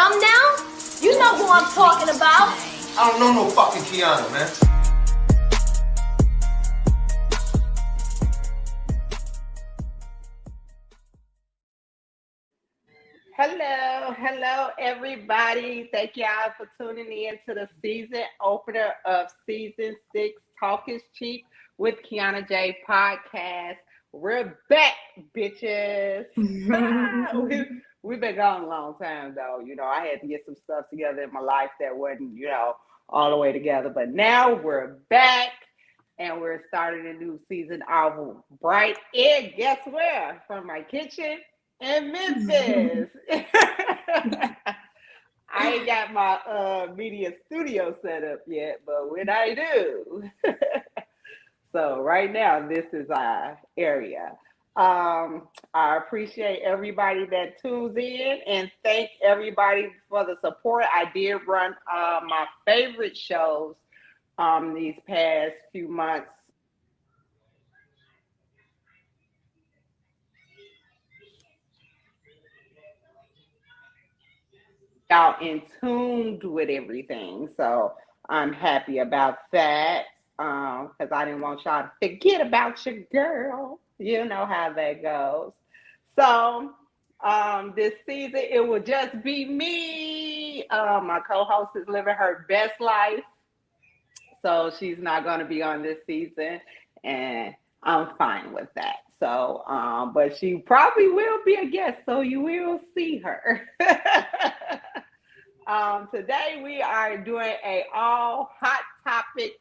dumb now? You know who I'm talking about. I don't know no fucking Kiana, man. Hello, everybody. Thank y'all for tuning in to the season opener of season 6, Talk is Cheap with Kiana J podcast. We're back, bitches. We've been gone a long time, though. You know, I had to get some stuff together in my life that wasn't, all the way together. But now we're back and we're starting a new season of Bright Egg. Guess where? From my kitchen in Memphis. I ain't got my media studio set up yet, but when I do. So right now, this is our area. I appreciate everybody that tunes in and thank everybody for the support. I did run my favorite shows these past few months. Out in tuned with everything. So I'm happy about that. Because I didn't want y'all to forget about your girl. You know how that goes. So this season it will just be me. My co-host is living her best life. So she's not gonna be on this season. And I'm fine with that. So but she probably will be a guest, so you will see her. Today we are doing a all hot topics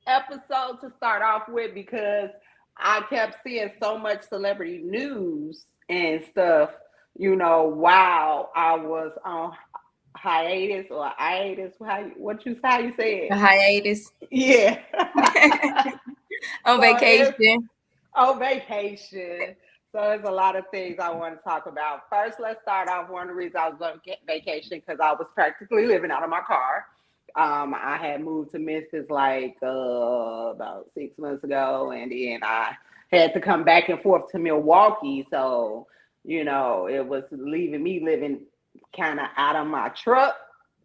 episode to start off with because I kept seeing so much celebrity news and stuff, while I was on hiatus or hiatus. How you say it? A hiatus. Yeah. On vacation. On vacation. So there's a lot of things I want to talk about. First, let's start off. One of the reasons I was on vacation because I was practically living out of my car. I had moved to Memphis like about 6 months ago, and then I had to come back and forth to Milwaukee. So, it was leaving me living kind of out of my truck,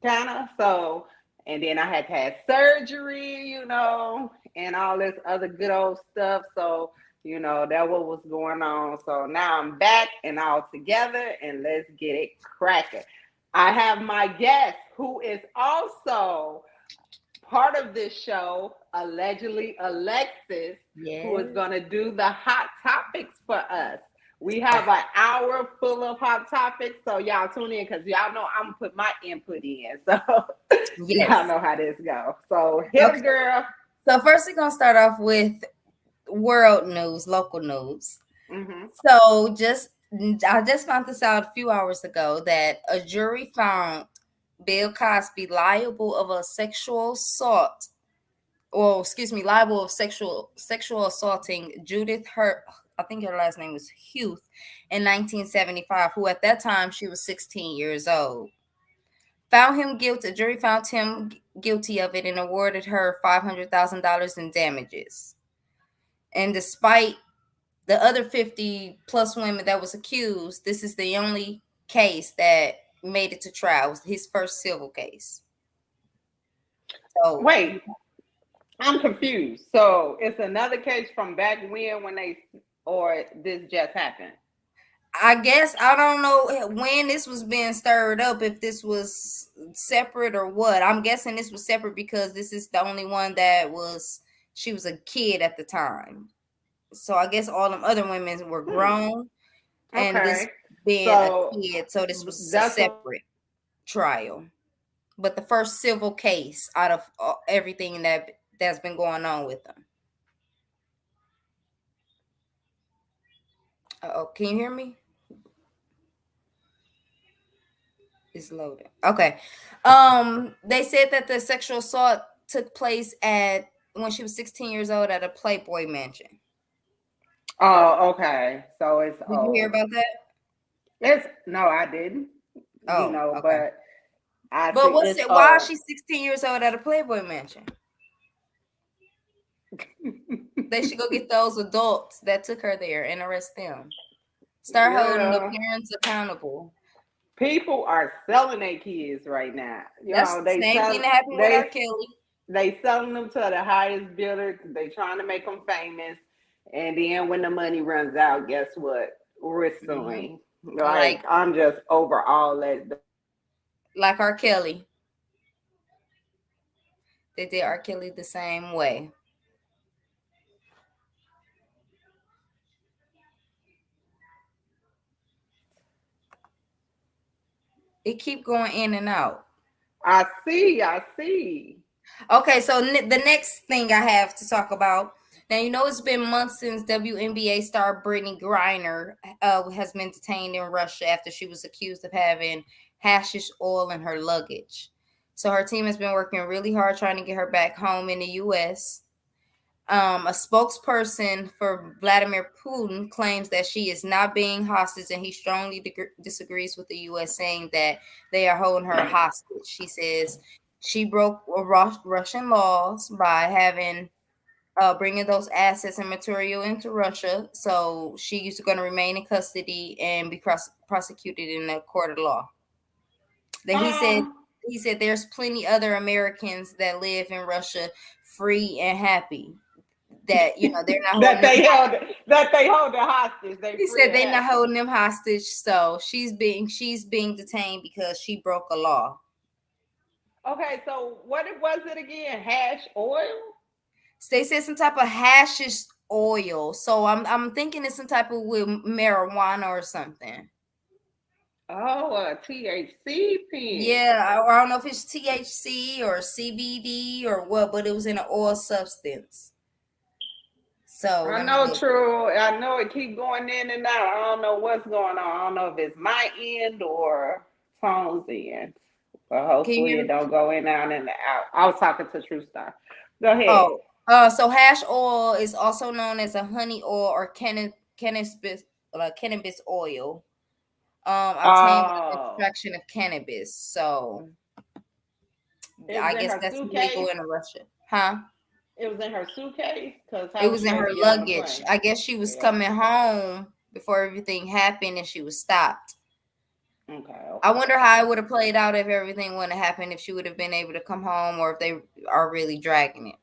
kind of. So, and then I had to have surgery, and all this other good old stuff. So, that what was going on. So now I'm back and all together, and let's get it cracking. I have my guest who is also part of this show, allegedly Alexis, who is going to do the hot topics for us. We have an hour full of hot topics, so y'all tune in because y'all know I'm going to put my input in. So y'all know how this goes. So here, girl. So first we're going to start off with world news, local news. Mm-hmm. So I just found this out a few hours ago that a jury found Bill Cosby liable of a sexual assault, liable of sexual assaulting Judith I think her last name was Huth in 1975, who at that time she was 16 years old. The jury found him guilty of it and awarded her $500,000 in damages. And despite the other 50 plus women that was accused, this is the only case that made it to trial. It was his first civil case. So wait, I'm confused. So it's another case from back or this just happened? I guess I don't know when this was being stirred up, if this was separate or what. I'm guessing this was separate because this is the only one she was a kid at the time. So I guess all them other women were grown, and this being a kid, so this was a separate trial. But the first civil case out of everything that's been going on with them. Can you hear me? It's loaded. Okay. They said that the sexual assault took place when she was 16 years old at a Playboy mansion. Oh, okay. So it's. Did you hear about that? No, I didn't. Oh, okay. But why is she 16 years old at a Playboy mansion? They should go get those adults that took her there and arrest them. Start holding the parents accountable. People are selling their kids right now. That's the same thing that happened with R. Kelly. They selling them to the highest bidder. They trying to make them famous, and then when the money runs out, guess what? We're suing. Like I'm just over all that. Like R. Kelly. They did R. Kelly the same way. It keep going in and out. I see. Okay, so the next thing I have to talk about. Now, you know, it's been months since WNBA star Brittany Griner has been detained in Russia after she was accused of having hashish oil in her luggage. So her team has been working really hard trying to get her back home in the U.S. A spokesperson for Vladimir Putin claims that she is not being hostage, and he strongly disagrees with the U.S., saying that they are holding her hostage. She says she broke Russian laws by having bringing those assets and material into Russia. So she's going to remain in custody and be prosecuted in a court of law. Then he said there's plenty other Americans that live in Russia free and happy. That, you know, they're not that they hold the hostage. He said they're not holding them hostage. So she's being detained because she broke a law. Okay, so what was it again? Hash oil? They said some type of hashish oil. So I'm thinking it's some type of with marijuana or something. Oh, a THC pen. Yeah, I don't know if it's THC or CBD or what, but it was in an oil substance. So I know, true. I know it keep going in and out. I don't know what's going on. I don't know if it's my end or Tone's end. But hopefully it don't go in and out. I was talking to True Star. Go ahead. So hash oil is also known as a honey oil or cannabis oil. Obtained by the extraction of cannabis. So I guess that's legal in Russia. Huh? It was in her suitcase? It was in her luggage. I guess she was coming home before everything happened and she was stopped. Okay. I wonder how it would have played out if everything wouldn't have happened, if she would have been able to come home or if they are really dragging it.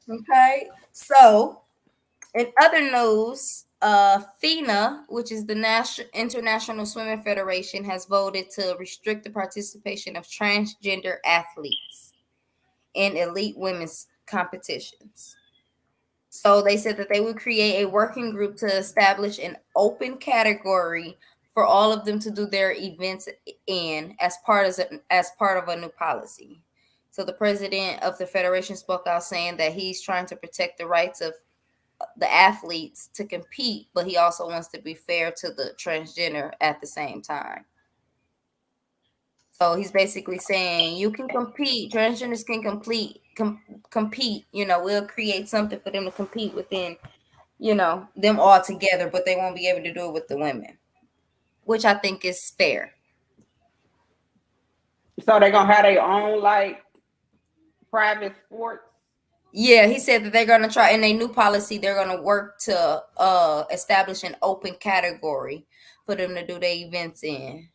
Okay. So, in other news, FINA, which is the International Swimming Federation, has voted to restrict the participation of transgender athletes in elite women's competitions. So they said that they would create a working group to establish an open category for all of them to do their events in as part of a new policy. So the president of the federation spoke out saying that he's trying to protect the rights of the athletes to compete, but he also wants to be fair to the transgender at the same time. So he's basically saying you can compete, transgenders can compete, you know, we'll create something for them to compete within, you know, them all together, but they won't be able to do it with the women, which I think is fair. So they're going to have their own, like, private sports? Yeah, he said that they're going to try, in their new policy, they're going to work to establish an open category for them to do their events in.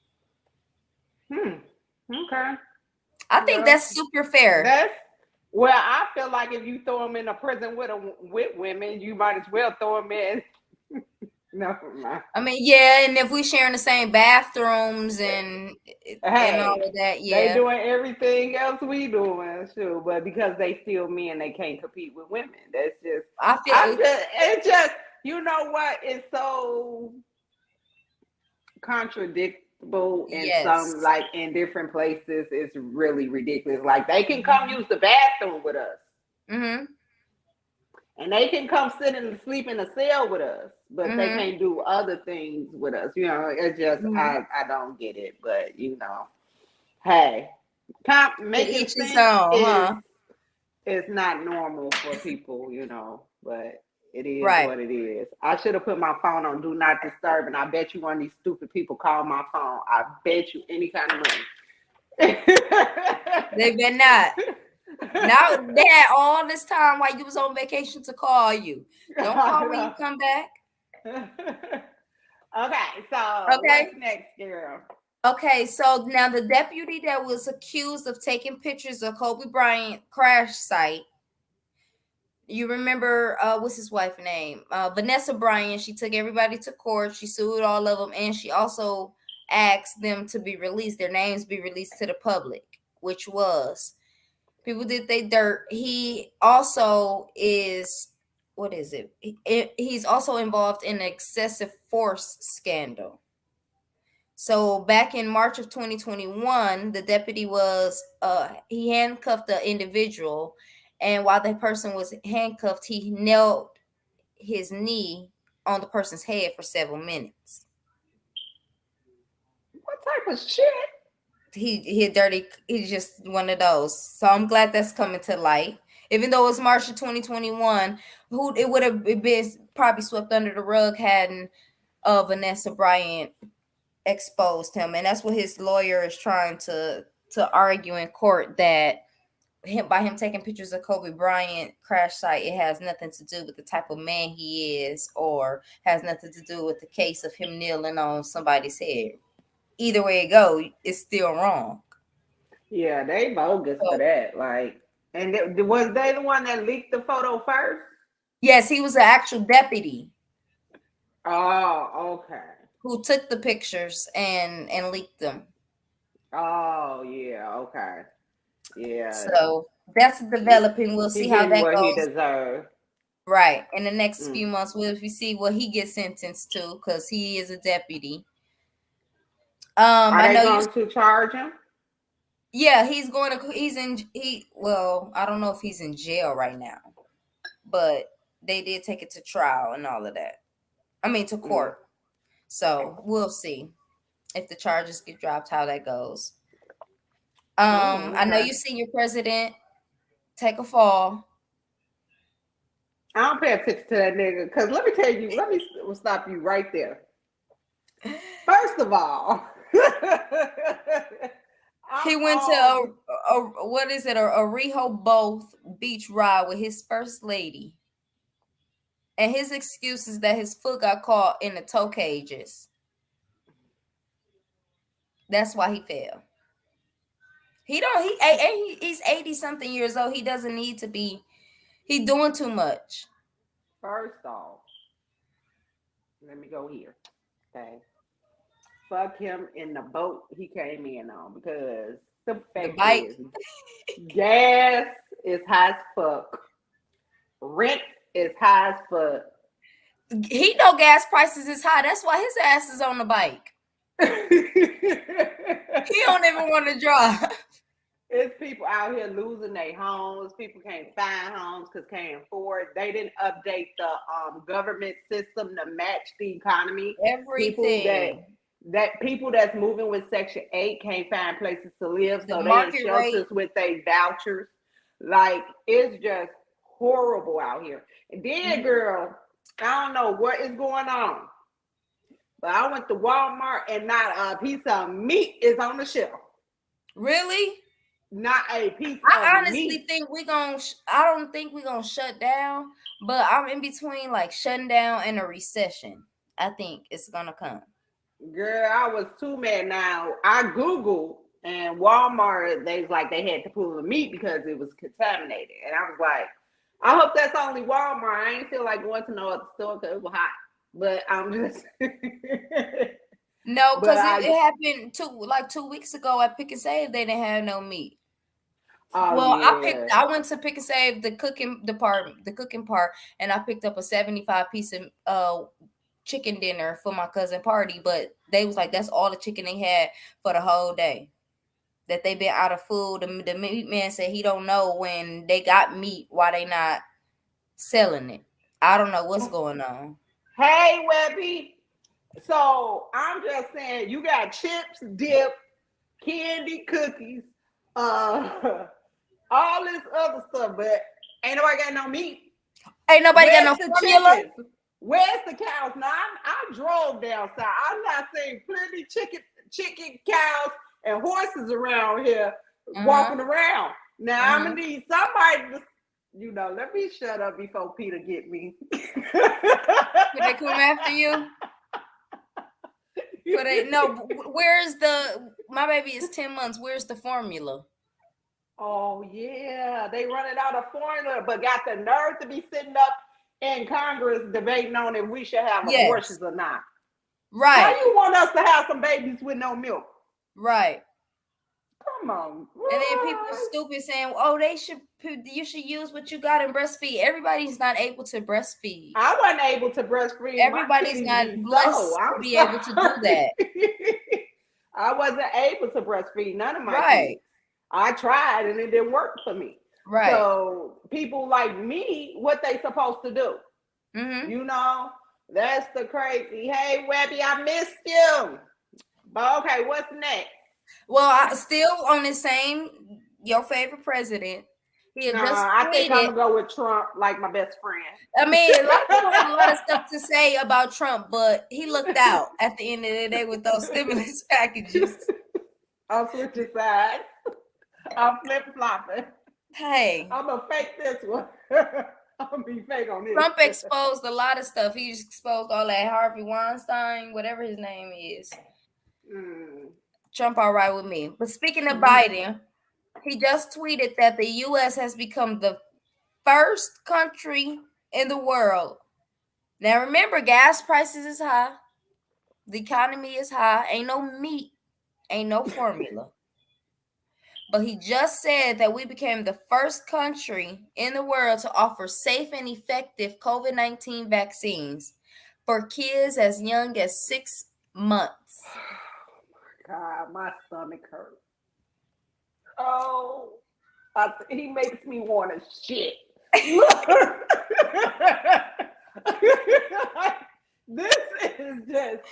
Okay. I think that's super fair. Well, I feel like if you throw them in a prison with women, you might as well throw them in. No, I mean, yeah, and if we sharing the same bathrooms and all of that, yeah, they doing everything else we doing, sure. But because they still men, they can't compete with women. That's just. It's just you know what? It's so contradictable in some, like, in different places. It's really ridiculous. Like, they can come use the bathroom with us. Mm-hmm. And they can come sit and sleep in a cell with us, but they can't do other things with us. You know, it's just, I don't get it. But, you know, hey, making sense is not normal for people, you know, but it is what it is. I should have put my phone on Do Not Disturb, and I bet you one of these stupid people call my phone. I bet you any kind of money. They better not. Now they had all this time while you was on vacation to call you. Don't call when you come back. Okay, so Okay. what's next, girl? Okay, so now the deputy that was accused of taking pictures of Kobe Bryant crash site. You remember what's his wife's name? Vanessa Bryant. She took everybody to court. She sued all of them, and she also asked them to be released, their names be released to the public, which was people did they dirt. He also is what is it? He's also involved in an excessive force scandal. So back in March of 2021, the deputy was he handcuffed the individual, and while the person was handcuffed, he knelt his knee on the person's head for several minutes. What type of shit? He's just one of those. So I'm glad that's coming to light. Even though it's March of 2021, it would have been probably swept under the rug hadn't Vanessa Bryant exposed him, and that's what his lawyer is trying to argue in court, that by him taking pictures of Kobe Bryant crash site, it has nothing to do with the type of man he is, or has nothing to do with the case of him kneeling on somebody's head. Either way it go, it's still wrong. Yeah, they bogus for that. Like, and was they the one that leaked the photo first? Yes, he was an actual deputy. Oh, okay. Who took the pictures and leaked them. Oh, yeah, okay. Yeah. So that's developing. We'll see how that goes. He deserves. Right. In the next few months, we'll see what he gets sentenced to, because he is a deputy. Are they going to charge him? Yeah, well, I don't know if he's in jail right now, but they did take it to trial and all of that. I mean, to court. So we'll see if the charges get dropped, how that goes. Okay. I know you seen your president take a fall. I don't pay attention to that nigga, because let me tell you, let me stop you right there. First of all, he went to a Rehoboth Beach ride with his first lady. And his excuse is that his foot got caught in the toe cages. That's why he fell. He's 80 something years old. He doesn't need to be. He's doing too much. First off, let me go here. Okay. Fuck him in the boat he came in on, because the bike gas is high as fuck. Rent is high as fuck. He know gas prices is high. That's why his ass is on the bike. He don't even want to drive. It's people out here losing their homes. People can't find homes because can't afford. They didn't update the government system to match the economy. Everything. People that's moving with Section 8 can't find places to live, so they in shelters with their vouchers. Like, it's just horrible out here. And then, girl, I don't know what is going on, but I went to Walmart and not a piece of meat is on the shelf. Really? Not a piece of meat. I honestly think I don't think we're gonna shut down, but I'm in between like shutting down and a recession. I think it's gonna come. Girl, I was too mad. Now I Googled, and Walmart, they had to pull the meat because it was contaminated. And I was like, I hope that's only Walmart. I ain't feel like going to no other store because it was hot. But I'm just no, because it happened 2 weeks ago at Pick and Save. They didn't have no meat. Oh, well, yeah. I went to Pick and Save, the cooking department, the cooking part, and I picked up a 75-piece of chicken dinner for my cousin party. But they was like, that's all the chicken they had for the whole day. That they been out of food. The meat man said he don't know when they got meat, why they not selling it. I don't know what's going on. Hey, Webby. So I'm just saying, you got chips, dip, candy, cookies, all this other stuff, but ain't nobody got no meat. Ain't nobody got no formula. Where's the cows? Now I drove down south. I'm not seeing plenty chicken, cows, and horses around here walking around. Now I'm gonna need somebody to, let me shut up before Peter get me. Can they come after you? But where's my baby is 10 months. Where's the formula? Oh yeah, they running out of formula, but got the nerve to be sitting up in Congress debating on if we should have abortions or not. Right. How you want us to have some babies with no milk? Right. Come on. What? And then people stupid saying, "Oh, you should use what you got and breastfeed." Everybody's not able to breastfeed. I wasn't able to breastfeed. Everybody's not blessed to be able to do that. I wasn't able to breastfeed none of my kids. I tried and it didn't work for me. Right. So people like me, what they supposed to do? Mm-hmm. You know, that's the crazy. Hey, Webby, I missed you. But okay, what's next? Well, I still on the same, your favorite president. I think I'm gonna go with Trump, like my best friend. I mean, a lot of people have a lot of stuff to say about Trump, but he looked out at the end of the day with those stimulus packages. I'll switch your side. I'm flip-flopping. Hey. I'm gonna fake this one. I'm gonna be fake on this. Trump exposed a lot of stuff. He exposed all that Harvey Weinstein, whatever his name is. Trump all right with me. But speaking of Biden, he just tweeted that the U.S. has become the first country in the world. Now remember, gas prices is high. The economy is high. Ain't no meat. Ain't no formula. But he just said that we became the first country in the world to offer safe and effective COVID-19 vaccines for kids as young as 6 months. Oh my God, my stomach hurts. Oh, he makes me want to shit. This is just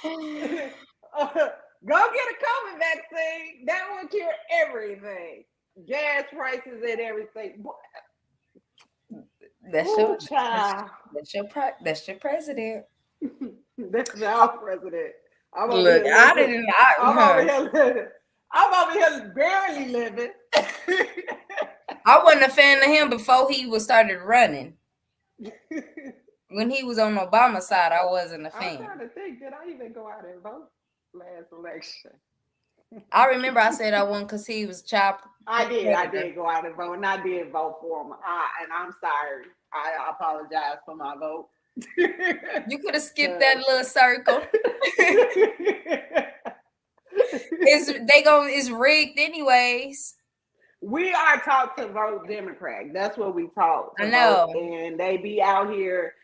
go get a COVID vaccine. That will cure everything. Gas prices and everything. That's your president. That's your president. I'm over here barely living. I wasn't a fan of him before he started running. When he was on Obama's side, I wasn't a fan. I'm trying to think, did I even go out and vote last election? I remember I said I won because he was child. I did go out and vote, and I did vote for him. And I'm sorry. I apologize for my vote. You could have skipped that little circle. It's rigged anyways. We are taught to vote Democrat. That's what we taught. I know. And they be out here,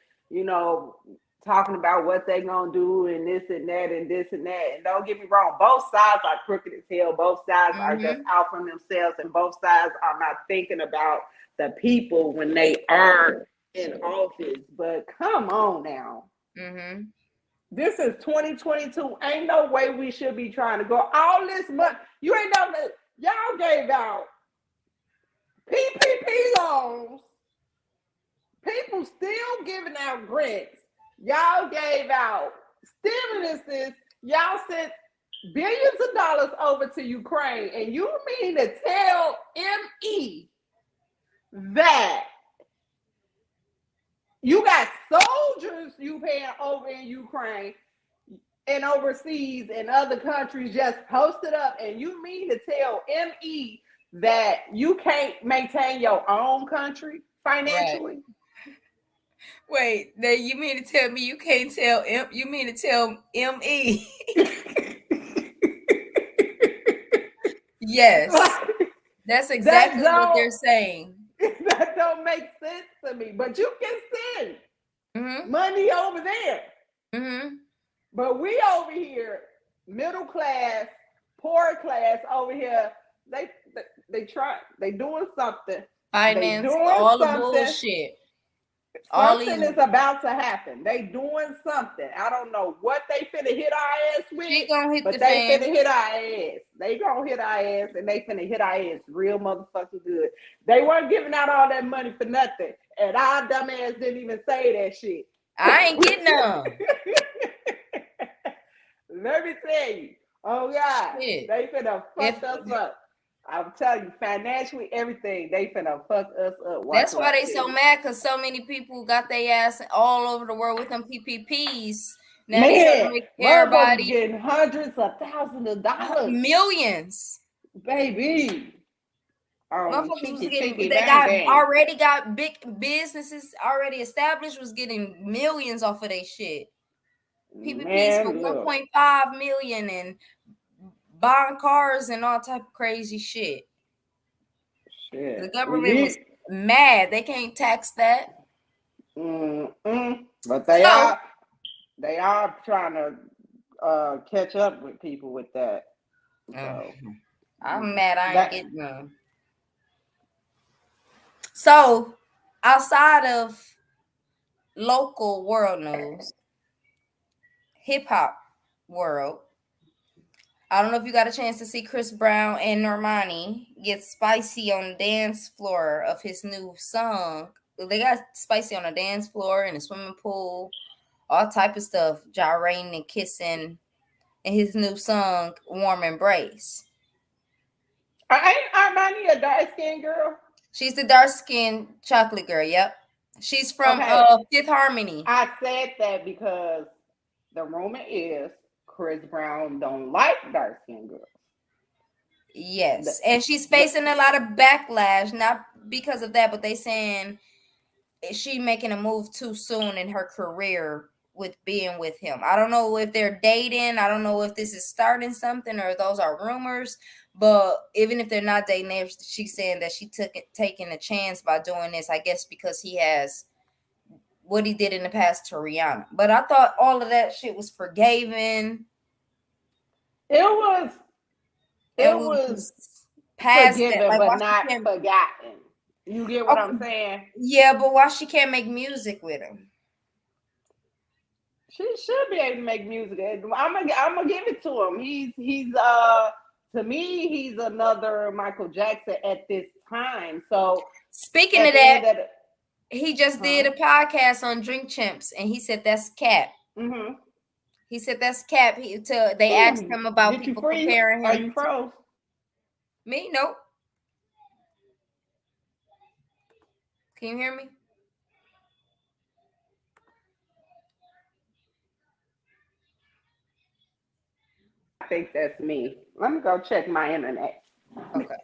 talking about what they gonna do and this and that and this and that. And don't get me wrong, both sides are crooked as hell. Both sides are just out for themselves, and both sides are not thinking about the people when they are in office. But come on now. This is 2022. Ain't no way we should be trying to go all this money. You ain't know that y'all gave out PPP loans. People still giving out grants. Y'all gave out stimuluses. Y'all sent billions of dollars over to Ukraine. And you mean to tell ME that you got soldiers you paying over in Ukraine and overseas and other countries just posted up, and you mean to tell ME that you can't maintain your own country financially? Right. Wait, now you mean to tell me you can't tell you mean to tell ME? Yes. That's exactly what they're saying. That don't make sense to me. But you can send money over there. But we over here, middle class, poor class over here, they try, they doing something. Finance all the bullshit. Something is about to happen. They doing something. I don't know what they finna hit our ass with, but they finna hit our ass. They gonna hit our ass, and they finna hit our ass real motherfucking good. They weren't giving out all that money for nothing, and our dumb ass didn't even say that shit. I ain't getting none. Let me tell you. Oh God, they finna fuck us up. I'm telling you, financially, everything, they finna fuck us up. That's why they so mad, because so many people got their ass all over the world with them PPPs Now they trying to Man, make motherfuckers everybody getting hundreds of thousands of dollars, millions. baby. Motherfuckers was getting, Chinky, they bang, got bang. already got big businesses already established, was getting millions off of their shit. PPPs for Man, look. 1.5 million and buying cars and all type of crazy shit. Shit. The government was mad. They can't tax that. But they are trying to catch up with people with that. So, I'm mad I ain't getting none. So outside of local world news, hip hop world, I don't know if you got a chance to see Chris Brown and Normani get spicy on the dance floor of his new song. They got spicy on the dance floor, in the swimming pool, all type of stuff, gyrating and kissing in his new song, Warm Embrace. ain't Armani a dark-skinned girl? She's the dark-skinned chocolate girl, yep. She's from Fifth Harmony. I said that because the rumor is Chris Brown don't like dark-skinned girls. Yes, and she's facing a lot of backlash, not because of that, but they saying she making a move too soon in her career with being with him. I don't know if they're dating. I don't know if this is starting something or those are rumors. But even if they're not dating, she's saying that she taking a chance by doing this, I guess, because he has what he did in the past to Rihanna. But I thought all of that shit was forgiven. It was past forgiven, that, like, but not forgotten. You get what I'm saying? Yeah, but why she can't make music with him? She should be able to make music. I'm gonna give it to him. He's to me, he's another Michael Jackson at this time. So speaking of that, he just did a podcast on Drink Champs, and he said that's cap. Mm-hmm. He said that's cap. They asked him about Did people you freeze? comparing him. Are you froze? Me? Nope. Can you hear me? I think that's me. Let me go check my internet. Okay.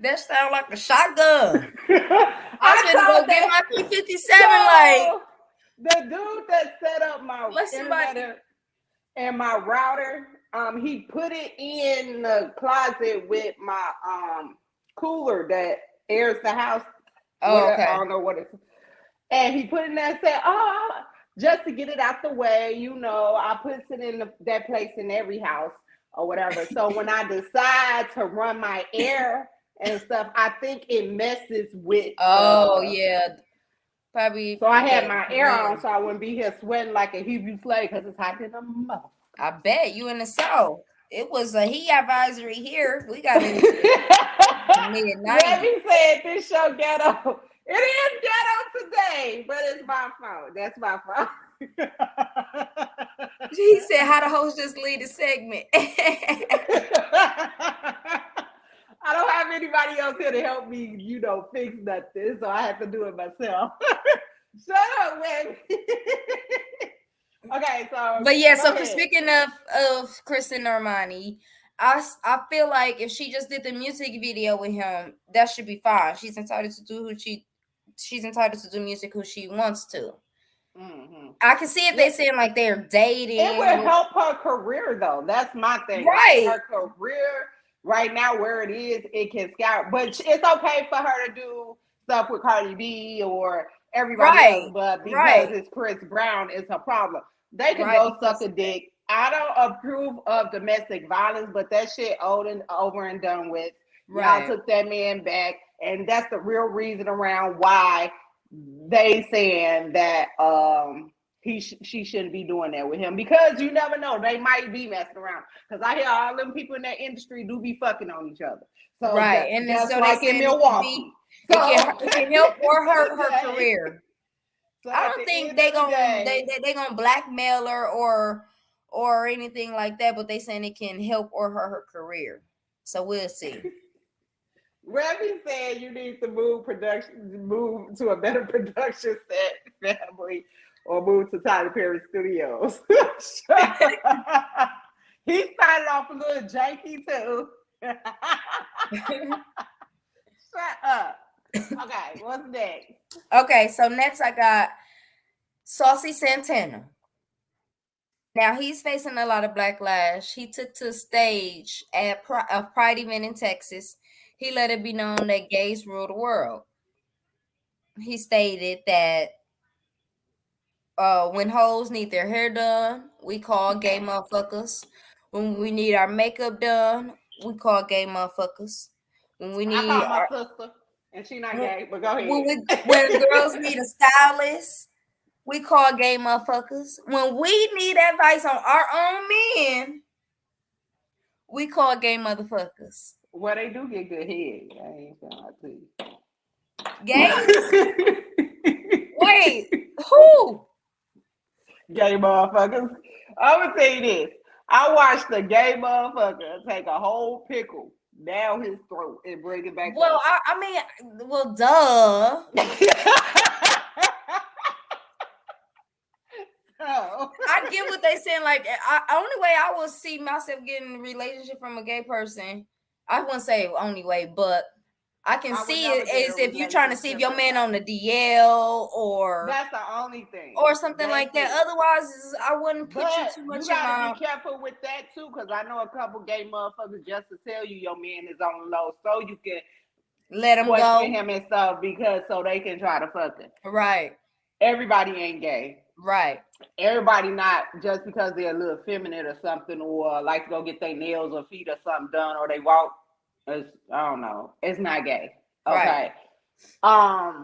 That sounds like a shotgun. I should go get my P57. So, the dude that set up my internet and my router, he put it in the closet with my cooler that airs the house. Oh, okay. I don't know what it's. And he put it in there and said, just to get it out the way, I put it in that place in every house or whatever. So when I decide to run my air and stuff, I think it messes with. Yeah. Probably. So I had my air on so I wouldn't be here sweating like a Hebrew slave because it's hot in the mouth. I bet you in the South. It was a heat advisory here. We got it. Debbie said this show ghetto. It is ghetto today, but it's my fault. That's my fault. He said, how the host just lead the segment. I don't have anybody else here to help me, fix nothing. So I have to do it myself. Shut up, baby. Okay, so. But yeah, so speaking of Chris and Normani, I feel like if she just did the music video with him, that should be fine. She's entitled to do music who she wants to. Mm-hmm. I can see if they're saying like they're dating. It would help her career though. That's my thing. Right. Her career right now where it is, it can scout. But it's okay for her to do stuff with Cardi B or everybody else. But because it's Chris Brown, it's a problem. They can go suck a dick. I don't approve of domestic violence, but that shit over and done with. Y'all took that man back, and that's the real reason around why they saying that she shouldn't be doing that with him, because you never know, they might be messing around. Because I hear all them people in that industry do be fucking on each other. So and that's so like in Milwaukee. It can help or hurt her career. So I at don't the think end they of the gonna day, they gonna blackmail her or anything like that, but they saying it can help or hurt her career. So we'll see. Remy said you need to move to a better production set family or move to Tyler Perry Studios. He started off a little janky too. Shut up. Okay, what's next? Okay, so next I got Saucy Santana. Now he's facing a lot of backlash. He took to the stage at a Pride event in Texas. He let it be known that gays rule the world. He stated that when hoes need their hair done, we call gay motherfuckers. When we need our makeup done, we call gay motherfuckers. When we I need call my our sister, and she not gay, but go ahead. when girls need a stylist, we call gay motherfuckers. When we need advice on our own men, we call gay motherfuckers. Well, they do get good head. I ain't gonna lie to you. Gay? Wait, who? Gay motherfuckers. I'm gonna tell you this. I watched a gay motherfucker take a whole pickle down his throat and bring it back Well, up. I mean, well, duh. So, I get what they saying. Like, only way I will see myself getting a relationship from a gay person, I wouldn't say only way, but I can I would see never it get is a if you're trying to see if your relationship man on the DL or that's the only thing. something That's like that. it. Otherwise, I wouldn't put you But too you much in gotta my. be careful with that too, because I know a couple gay motherfuckers just to tell you your man is on the low, so you can Let him question go. him and stuff because so they can try to fuck him. Right. Everybody ain't gay. Right. Everybody not just because they're a little feminine or something, or like to go get their nails or feet or something done, or they walk. I don't know. It's not gay. Okay. Right. I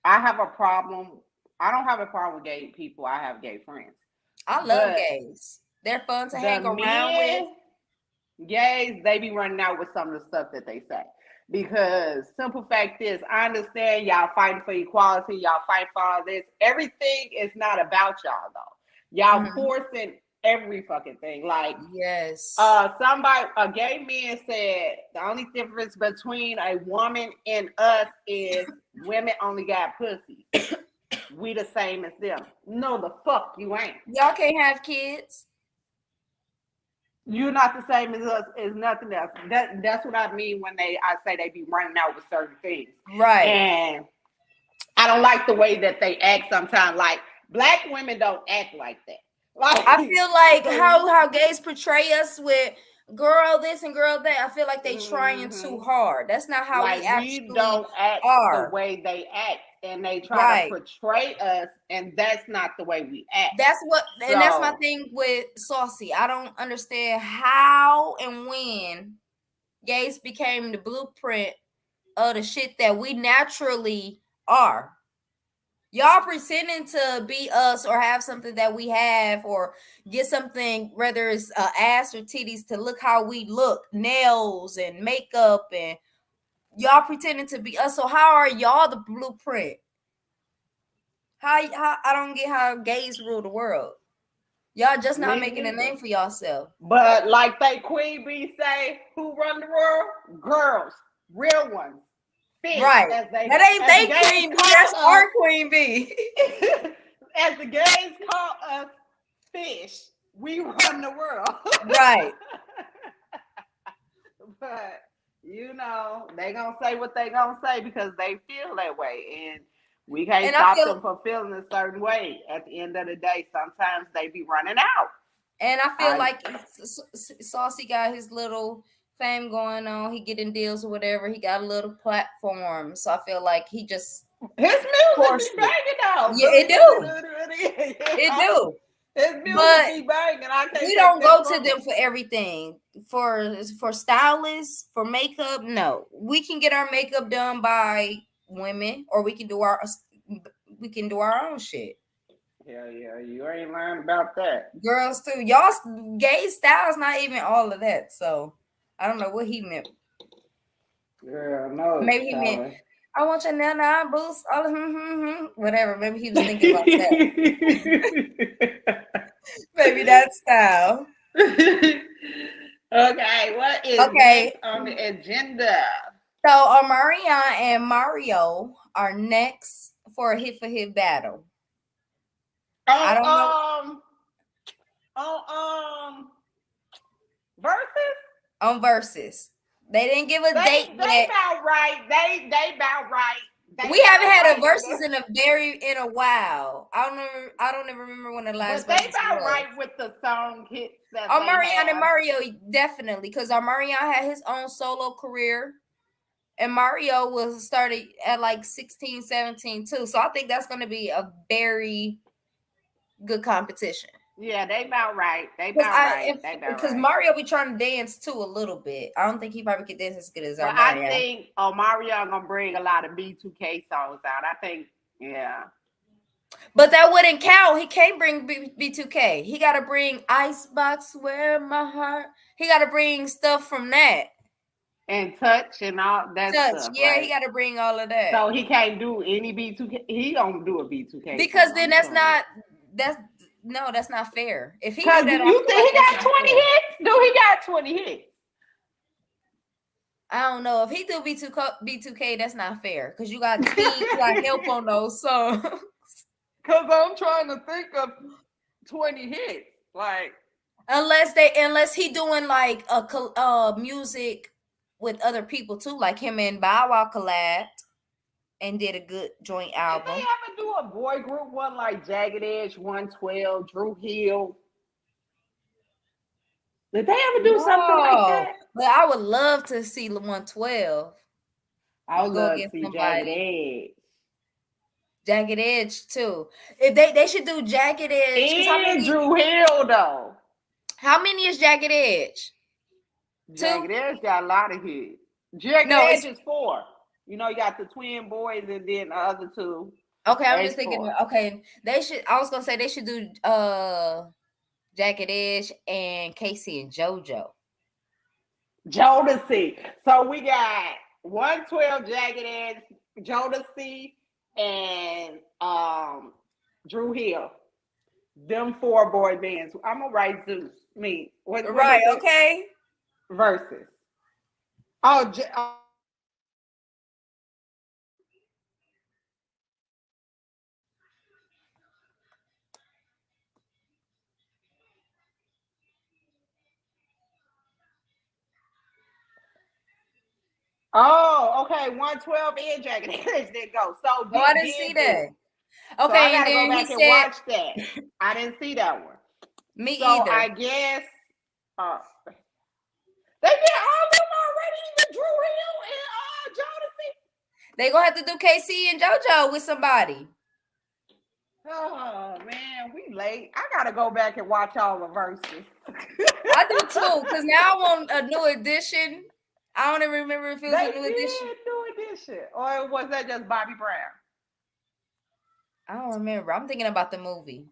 have a problem. I don't have a problem with gay people. I have gay friends. I love But gays. They're fun to the hang around with. men, gays, they be running out with some of the stuff that they say. Because simple fact is, I understand y'all fighting for equality, y'all fight for all this. Everything is not about y'all though. Y'all forcing every fucking thing. Like yes, a gay man said the only difference between a woman and us is women only got pussy. We the same as them. No, the fuck you ain't. y'all can't have kids. You're not the same as us. Is nothing else. That's what I mean when I say they be running out with certain things. Right. And I don't like the way that they act sometimes. Like black women don't act like that. Like I feel like how gays portray us with girl this and girl that. I feel like they trying too hard. That's not how like we actually don't act are. the way they act, and they try to portray us, and that's not the way we act. That's and that's my thing with Saucy. I don't understand how and when gays became the blueprint of the shit that we naturally are. Y'all pretending to be us or have something that we have or get something, whether it's ass or titties, to look how we look, nails and makeup, and y'all pretending to be us. So how are y'all the blueprint? How I don't get how gays rule the world. Y'all just not making a name for yourself. But like they Queen Bee say, who run the world? Girls, real ones. Fish, right. That ain't they Queen Bee. That's our Queen Bee. As the gays call us fish, we run the world. Right. But you know, they gonna say what they gonna say because they feel that way, and we can't stop them from feeling a certain way. At the end of the day, sometimes they be running out. And I feel like Saucy got his little fame going on. He getting deals or whatever. He got a little platform. So I feel like he just his music be banging out. Yeah, it do. It do. His music be banging. I can't. We don't go to them for everything. For stylists, for makeup, no. We can get our makeup done by women, or we can do our own shit. Yeah, you ain't learned about that. Girls too. Y'all gay style's not even all of that. So I don't know what he meant. Girl, no. Maybe he meant I want your nana boost, all whatever. Maybe he was thinking about that. Maybe that style. Okay, what is Okay. next on the agenda? So Omarion and Mario are next for a hit for hit battle. I don't know. Versus? On Versus. They didn't give a date They yet. about right. They about right. We haven't had a Versus in a while. I don't even remember when the last. But they about right with the song hits that Omarion and Mario definitely, because Omarion had his own solo career, and Mario was started at like 16, 17 too. So I think that's going to be a very good competition. Yeah, they about right. They about right. Because Mario be trying to dance too a little bit. I don't think he probably could dance as good as Omarion. I think Mario gonna bring a lot of B2K songs out. I think, yeah. But that wouldn't count. He can't bring B2K. He got to bring Icebox, Where My Heart. He got to bring stuff from that. And Touch and all that stuff. Yeah, right? He got to bring all of that. So he can't do any B2K. He don't do a B2K. Because then that's not fair. If he do that, you think he got 20 hits? Do he got 20 hits? I don't know. If he do B2K, that's not fair. Because you got teams like help on those songs. Because I'm trying to think of 20 hits. Like, unless he doing like a music with other people too, like him and Bow Wow collabed and did a good joint album. Did they ever do a boy group one like Jagged Edge, 112, Drew Hill? Did they ever do something like that? But I would love to see 112. I would love to see Jagged Edge. Jagged Edge too. If they should do Jagged Edge. And Drew Hill though. How many is Jagged Edge? Jagged Edge got a lot of hits. Jagged Edge is 4. You know, you got the twin boys and then the other 2. Okay, I'm just thinking. 4. Okay, they should. I was gonna say they should do Jagged Edge and Casey and JoJo. Jodeci. So we got 112 Jagged Edge, Jodeci, and Drew Hill. Them 4 boy bands. I'm gonna write Zeus. Me. What okay. Versus. Oh, okay. 112 and Jagged Edge did go. So I didn't see that. Okay, so I gotta go back and watch that. I didn't see that one. Me either. I guess they did all them already. The Drew Hill and Jodeci. They gonna have to do KC and JoJo with somebody. Oh man, we late. I gotta go back and watch all the verses. I do too, because now I want a new edition. I don't even remember if it was a new edition. New edition, or was that just Bobby Brown? I don't remember. I'm thinking about the movie.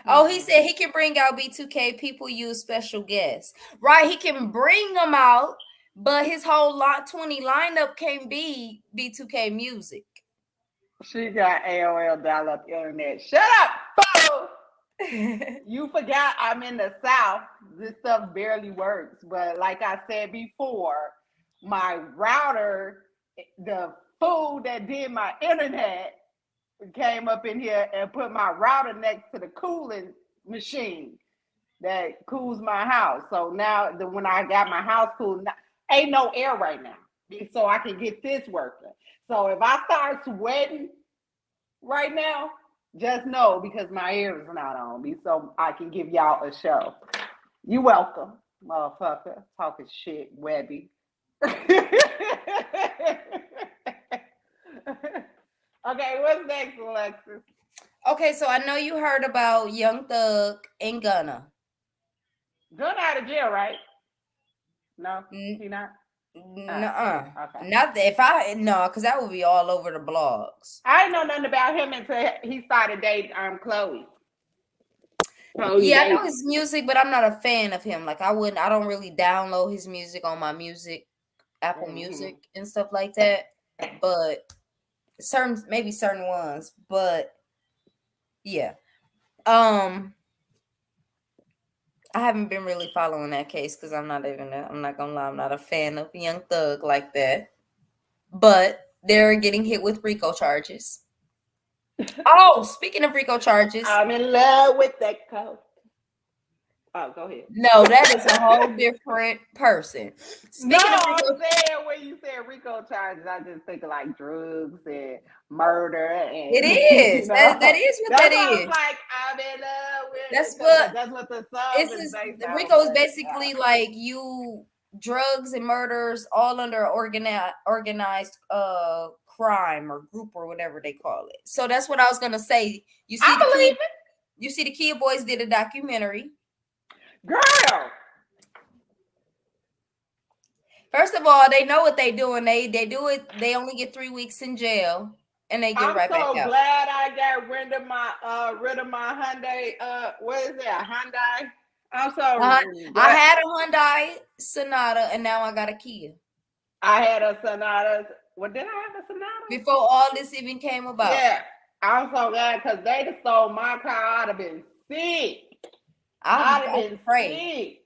Oh, he said he can bring out B2K. People use special guests, right? He can bring them out, but his whole lot 20 lineup can't be B2K music. She got AOL dial-up internet. Shut up, fool! You forgot I'm in the South. This stuff barely works. But like I said before, my router, the fool that did my internet, came up in here and put my router next to the cooling machine that cools my house. So now when I got my house cooled, ain't no air right now. So I can get this working. So if I start sweating right now, just know because my air is not on me, so I can give y'all a show. You welcome, motherfucker. Talking shit, Webby. Okay, what's next, Alexis? Okay, so I know you heard about Young Thug and Gunna. Gunna out of jail, right? No, he not. Nuh-uh. Okay. Not that because that would be all over the blogs. I didn't know nothing about him until he started dating Chloe. Yeah, I know his music, but I'm not a fan of him. Like I don't really download his music on my Apple Music and stuff like that. But certain ones, but yeah. I haven't been really following that case because I'm not gonna lie, I'm not a fan of Young Thug like that. But they're getting hit with RICO charges. Oh, speaking of RICO charges, I'm in love with that coat. Oh, go ahead. no, that is a whole different person. No, Speaking of I'm RICO, saying when you said RICO charges, I just think of like drugs and murder and it is you know. that is what That's that why I was is. like, I'm in love with That's it, 'cause what that's what the song it's is just. based The on. RICO is But, basically like you drugs and murders all under organized crime or group or whatever they call it. So that's what I was gonna say. You see I believe it, you see the Kid Boys did a documentary. girl. First of all, they know what they doing. They do it. They only get 3 weeks in jail, and they get I'm right back so out. glad I got rid of my Hyundai. What is it? A Hyundai? I'm so I glad. had a Hyundai Sonata, and now I got a Kia. I had a Sonata. Well, did I have a Sonata? Before all this even came about. Yeah. I'm so glad because they just stole my car. I'd have been sick. I'd have been sick.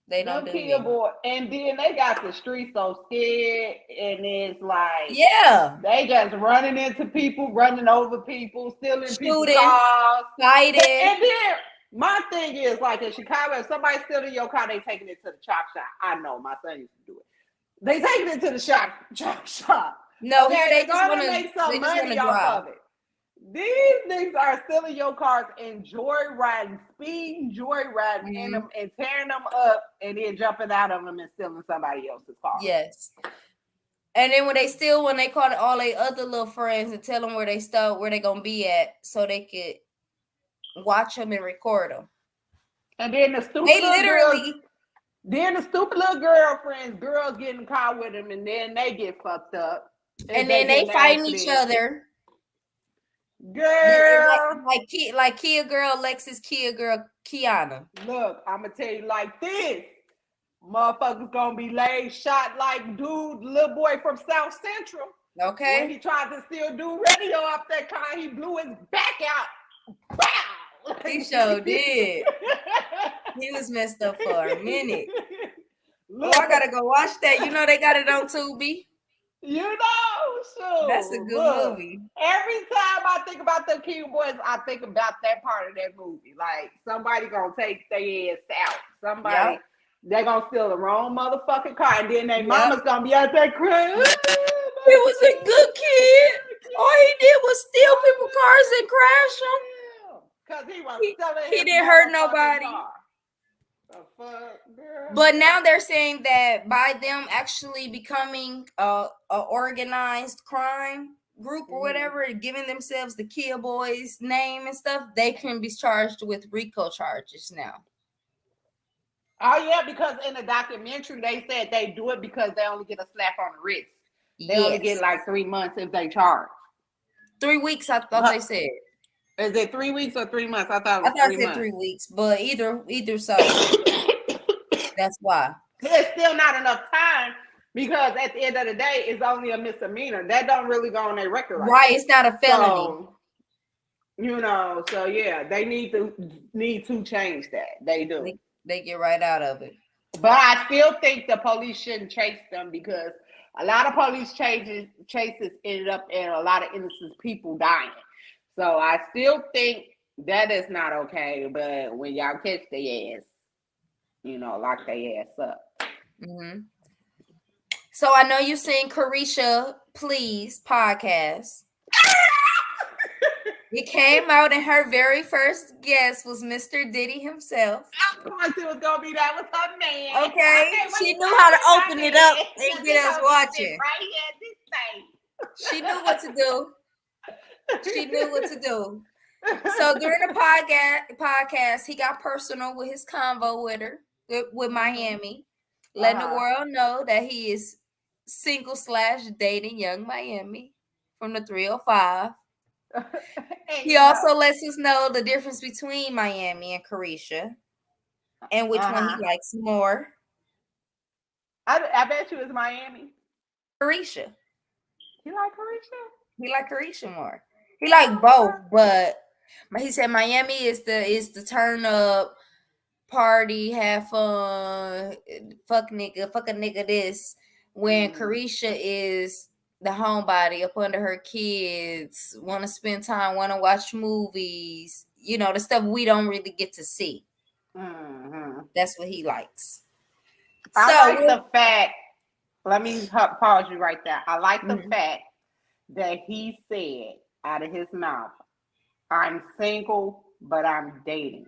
They don't Them do Kia me. boy, and then they got the streets so scared, and it's like Yeah. they just running into people, running over people, stealing people's Shooting, cars, fighting. And then my thing is like in Chicago, if somebody's stealing your car, they taking it to the chop shop. I know my son used to do it. They taking it to the chop shop. No, Okay, here they they're gonna make some money off of it. These niggas are stealing your cars and joyriding, speeding, joyriding in them and tearing them up and then jumping out of them and stealing somebody else's car. Yes. And then when they call all their other little friends and tell them where they stole, where they gonna be at, so they could watch them and record them. And then the stupid little girlfriends, girls getting caught with them, and then they get fucked up. And then they fighting each other. Girl, like Kia girl Alexis, Kia girl Kiana. Look, I'm gonna tell you like this: motherfuckers gonna be laid shot like little boy from South Central. Okay. When he tried to still do radio off that car, he blew his back out. Bow. He sure did. He was messed up for a minute. Look, I gotta go watch that. You know they got it on Tubi. You know, so that's a good movie. Every time I think about the Kia Boys, I think about that part of that movie. Like somebody gonna take their ass out. Somebody they gonna steal the wrong motherfucking car, and then their mama's gonna be out there crying. He was a good kid. All he did was steal people's cars and crash them. Cause he was he didn't hurt nobody. But now they're saying that by them actually becoming a organized crime group or whatever, giving themselves the Kia Boys name and stuff, they can be charged with RICO charges now. Oh yeah, because in the documentary they said they do it because they only get a slap on the wrist. They only get like 3 months if they charge. 3 weeks, I thought they said. Is it 3 weeks or 3 months? I thought it was 3 months. 3 weeks, but either so. That's why. There's still not enough time because at the end of the day, it's only a misdemeanor. That don't really go on their record. Right, it's not a felony. So, you know, so yeah, they need to change that. They do. They get right out of it. But I still think the police shouldn't chase them because a lot of police chases ended up in a lot of innocent people dying. So I still think that is not okay. But when y'all catch their ass, you know, lock their ass up. Mm-hmm. So I know you seen Carisha Please podcast. It came out and her very first guest was Mr. Diddy himself. Of course it was going to be that with her man. Okay. She knew how to open it up and get us watching. Right here at this thing. She knew what to do. She knew what to do. So during the podcast, he got personal with his convo with her, with Miami, letting the world know that he is single / dating young Miami from the 305. He also lets us know the difference between Miami and Carisha and which one he likes more. I bet you it's Miami. Carisha. You like Carisha? He like Carisha more. He like both, but he said Miami is the turn up, party, have fun, fuck a nigga this. When Carisha is the homebody up under her kids, want to spend time, want to watch movies, you know, the stuff we don't really get to see. That's what he likes. I like the fact, let me pause you right there. I like the fact that he said out of his mouth, I'm single, but I'm dating.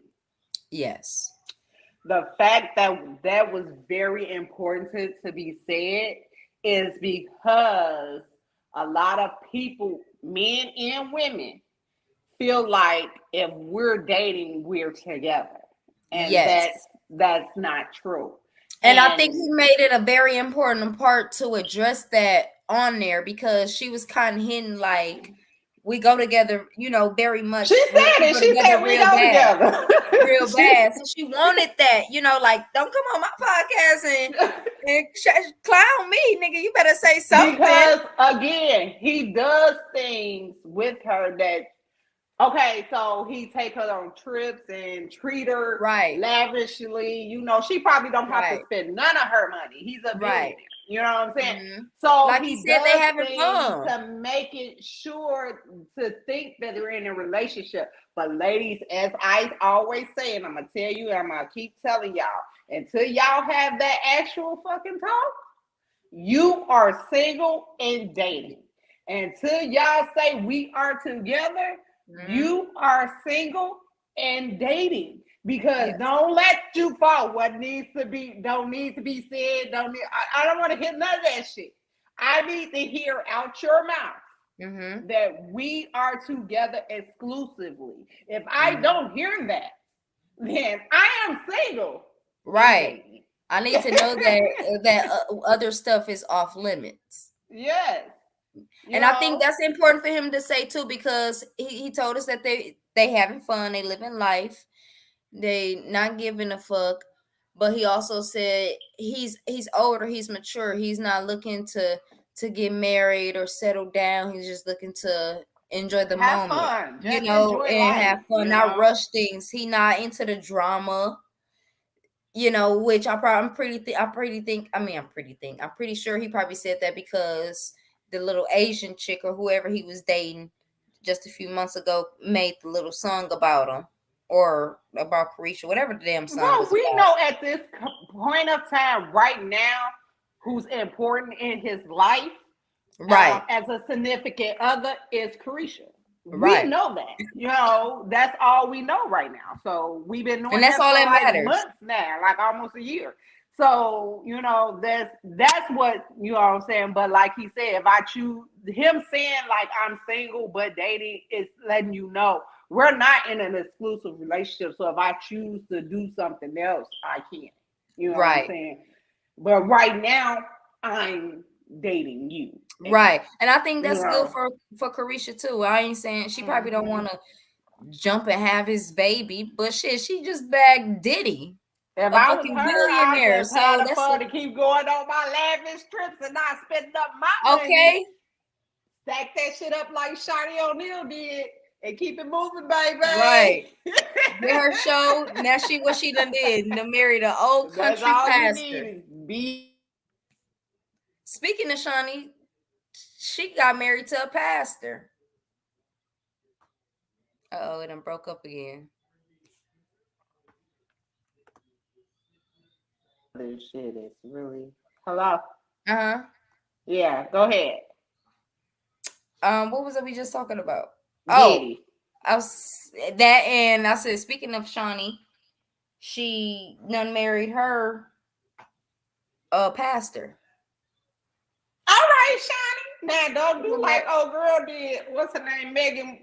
Yes. The fact that that was very important to be said is because a lot of people, men and women, feel like if we're dating, we're together. And that's not true. And I think he made it a very important part to address that on there, because she was kind of hinting like we go together, you know, very much. She said it. She said we go together. Real bad. So she wanted that, you know, like, don't come on my podcast and clown me, nigga. You better say something. Because, again, he does things with her that, okay, so he take her on trips and treat her lavishly. You know, she probably don't have to spend none of her money. He's a billionaire. You know what I'm saying? So like he said, does they having things fun to make it sure to think that they're in a relationship. But ladies, as I always say, and I'm gonna tell you, and I'm gonna keep telling y'all, until y'all have that actual fucking talk, you are single and dating. Until y'all say we are together, you are single and dating. Because don't let you fall. What needs to be, don't need to be said. I don't want to hear none of that shit. I need to hear out your mouth that we are together exclusively. If I don't hear that, then I am single. Right. I need to know that other stuff is off limits. Yes. And I think that's important for him to say too, because he told us that they having fun, they living life, they not giving a fuck. But he also said he's older, he's mature, he's not looking to get married or settle down. He's just looking to enjoy the moment, fun. you know, and life, have fun, not rush things. He not into the drama, you know, which I'm pretty sure he probably said that because the little Asian chick or whoever he was dating just a few months ago made the little song about him or about Carisha, whatever the damn song. Well, we know at this point of time right now who's important in his life, as a significant other, is Carisha. We know that. You know, that's all we know right now. So we've been knowing that all that matters. Months now, like almost a year. So, you know, that's what, you know what I'm saying. But like he said, if I choose him saying like I'm single but dating, is letting you know we're not in an exclusive relationship. So if I choose to do something else, I can. You know what I'm saying? But right now, I'm dating you. Right. And I think that's good for Carisha too. I ain't saying she probably don't want to jump and have his baby, but shit, she just bagged Diddy. If I was her, billionaire, so that's fun to keep going on my lavish trips and not spending up my money. Stack that shit up like Shawty O'Neal did and keep it moving, baby. Right. With her show, now what she done did, done married an old country pastor. Speaking of Shawnee, she got married to a pastor. Uh-oh, it done broke up again. This shit is really hello. Uh-huh. Yeah, go ahead. What was it we just talking about? Diddy. I was that, and I said, speaking of Shawnee, she done married her pastor. All right, Shawnee. Now don't do like old girl did. What's her name? Megan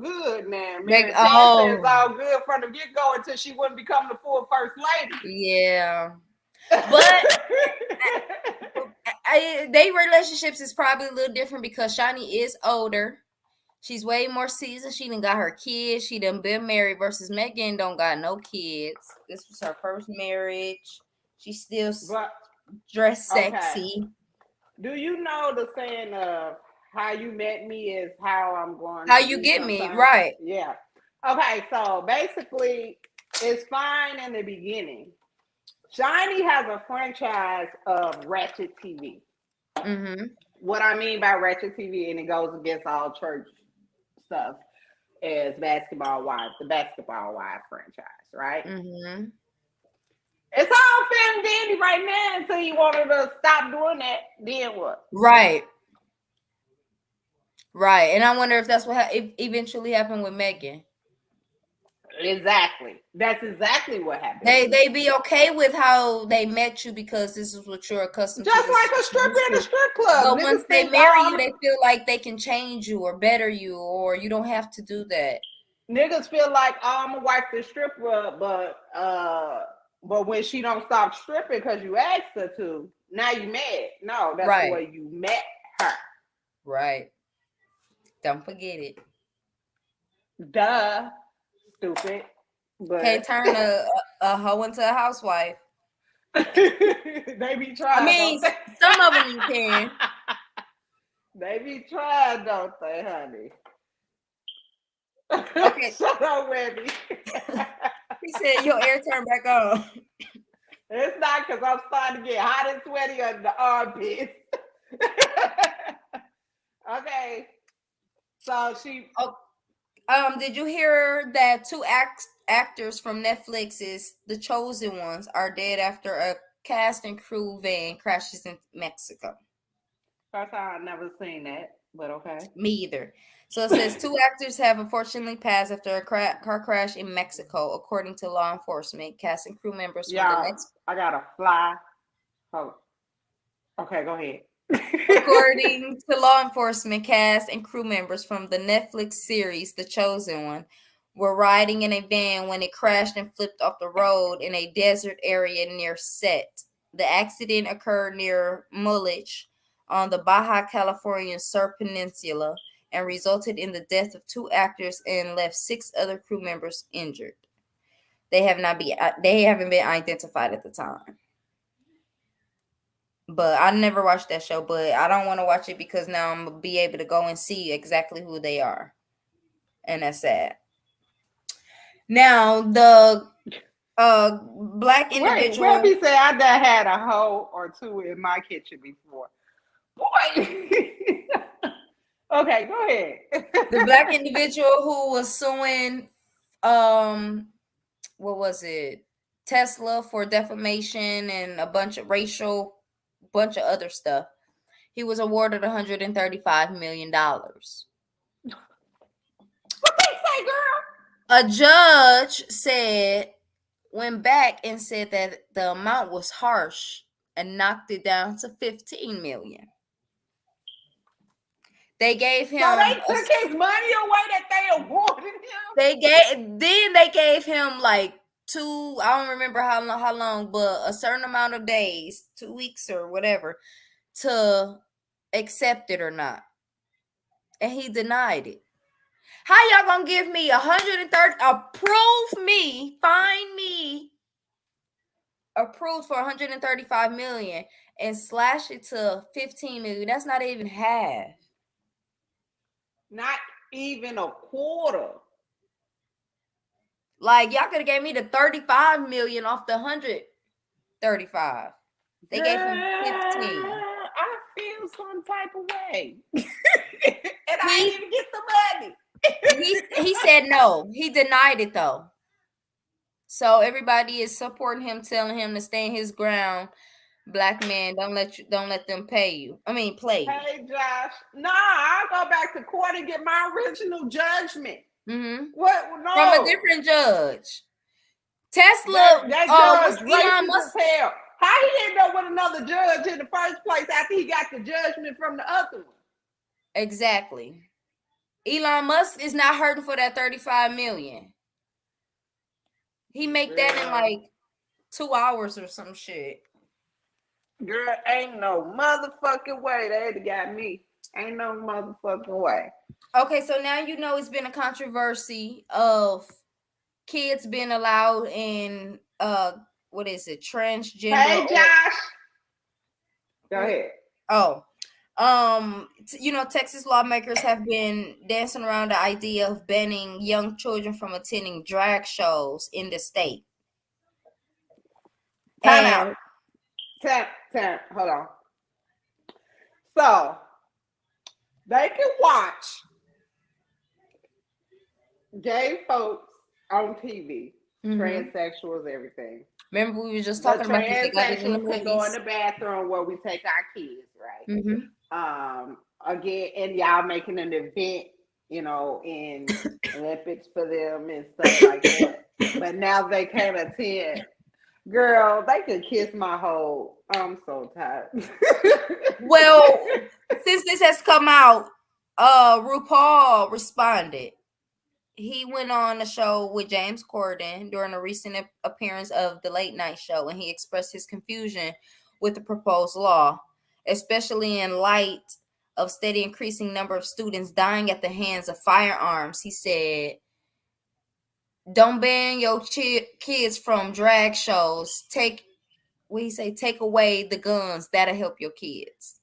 Good now. Megan is all good from the get-go until she wouldn't become the full first lady. Yeah. But they relationships is probably a little different because Shawnee is older. She's way more seasoned. She done got her kids. She done been married versus Megan don't got no kids. This was her first marriage. She's still dressed sexy. Do you know the saying of how you met me is how I'm going How to you be get me, sometimes. right? Yeah. Okay, so basically, it's fine in the beginning. Shiny has a franchise of Ratchet TV. Mm-hmm. What I mean by Ratchet TV, and it goes against all church stuff, is Basketball Wives, the Basketball Wives franchise, right? Mm-hmm. It's all fair and dandy right now until you wanted to stop doing that. Then what? Right. Right. And I wonder if that's what eventually happened with Megan. Exactly. That's exactly what happened. They be okay with how they met you because this is what you're accustomed Just to. like a stripper in a strip club. But Niggas once they think, marry oh, you, they feel like they can change you or better you, or you don't have to do that. niggas feel like, oh, I'm gonna wife the stripper, but when she don't stop stripping because you asked her to, now you mad. No, that's the Right. way you met her. Right. Don't forget it. Duh, stupid. But Can't turn a hoe into a housewife. they be trying. I mean, don't they? some of them you can. They be trying, don't they, honey? Okay. Shut up, Wendy. He said your air turned back on. It's not because I'm starting to get hot and sweaty under the armpits. Okay. So she. Did you hear that two actors from Netflix's The Chosen Ones are dead after a cast and crew van crashes in Mexico? First time I've never seen that, but okay. Me either. So it says two actors have unfortunately passed after a car crash in Mexico, according to law enforcement. Cast and crew members from the next. I gotta fly. Oh. Okay, go ahead. According to law enforcement, cast and crew members from the Netflix series The Chosen One were riding in a van when it crashed and flipped off the road in a desert area near Set. The accident occurred near Mullich on the Baja California Sur Peninsula and resulted in the death of two actors and left 6 other crew members injured. They haven't been identified at the time. But I never watched that show, but I don't want to watch it because now I'm going to be able to go and see exactly who they are. And that's sad. Now, the black individual. Wait, Webby said I done had a hoe or two in my kitchen before. Boy. Okay, go ahead. The black individual who was suing, what was it? Tesla for defamation and a bunch of other stuff. He was awarded $135 million. What they say, girl? A judge went back and said that the amount was harsh and knocked it down to $15 million. They gave him. So they took his money away that they awarded him. They gave him like 2. I don't remember how long, but a certain amount of days, 2 weeks or whatever, to accept it or not, and he denied it. How y'all gonna give me 130? Find me approved for 135 million and slash it to 15 million? That's not even half. Not even a quarter. Like y'all could have gave me the 35 million off the 135. They gave him 15. I feel some type of way. And I didn't even get the money. He said no. He denied it though. So everybody is supporting him, telling him to stand his ground. Black man, don't let them play you. Hey Josh, I'll go back to court and get my original judgment. Mm-hmm. What? No, from a different judge. Tesla. That judge Elon racist Musk. as hell. How he ended up with another judge in the first place after he got the judgment from the other one? Exactly. Elon Musk is not hurting for that 35 million. He make that in like 2 hours or some shit. Girl, ain't no motherfucking way they got me. Ain't no motherfucking way. Okay, so now you know it's been a controversy of kids being allowed in what is it, transgender? Hey Josh. Go ahead. Oh, Texas lawmakers have been dancing around the idea of banning young children from attending drag shows in the state. Time out. Time. Hold on. So they can watch gay folks on TV, transsexuals, everything. Remember, we were just talking about this. They got it in the Transsexuals can go in movies. the bathroom where we take our kids, right? Mm-hmm. Again, and y'all making an event, in Olympics for them and stuff like that. But now they can't attend. Girl, they could kiss my whole. I'm so tired. Well, since this has come out, RuPaul responded. He went on a show with James Corden during a recent appearance of the Late Night Show, and he expressed his confusion with the proposed law, especially in light of steady increasing number of students dying at the hands of firearms. He said, "Don't ban your kids from drag shows. Take away the guns. That'll help your kids."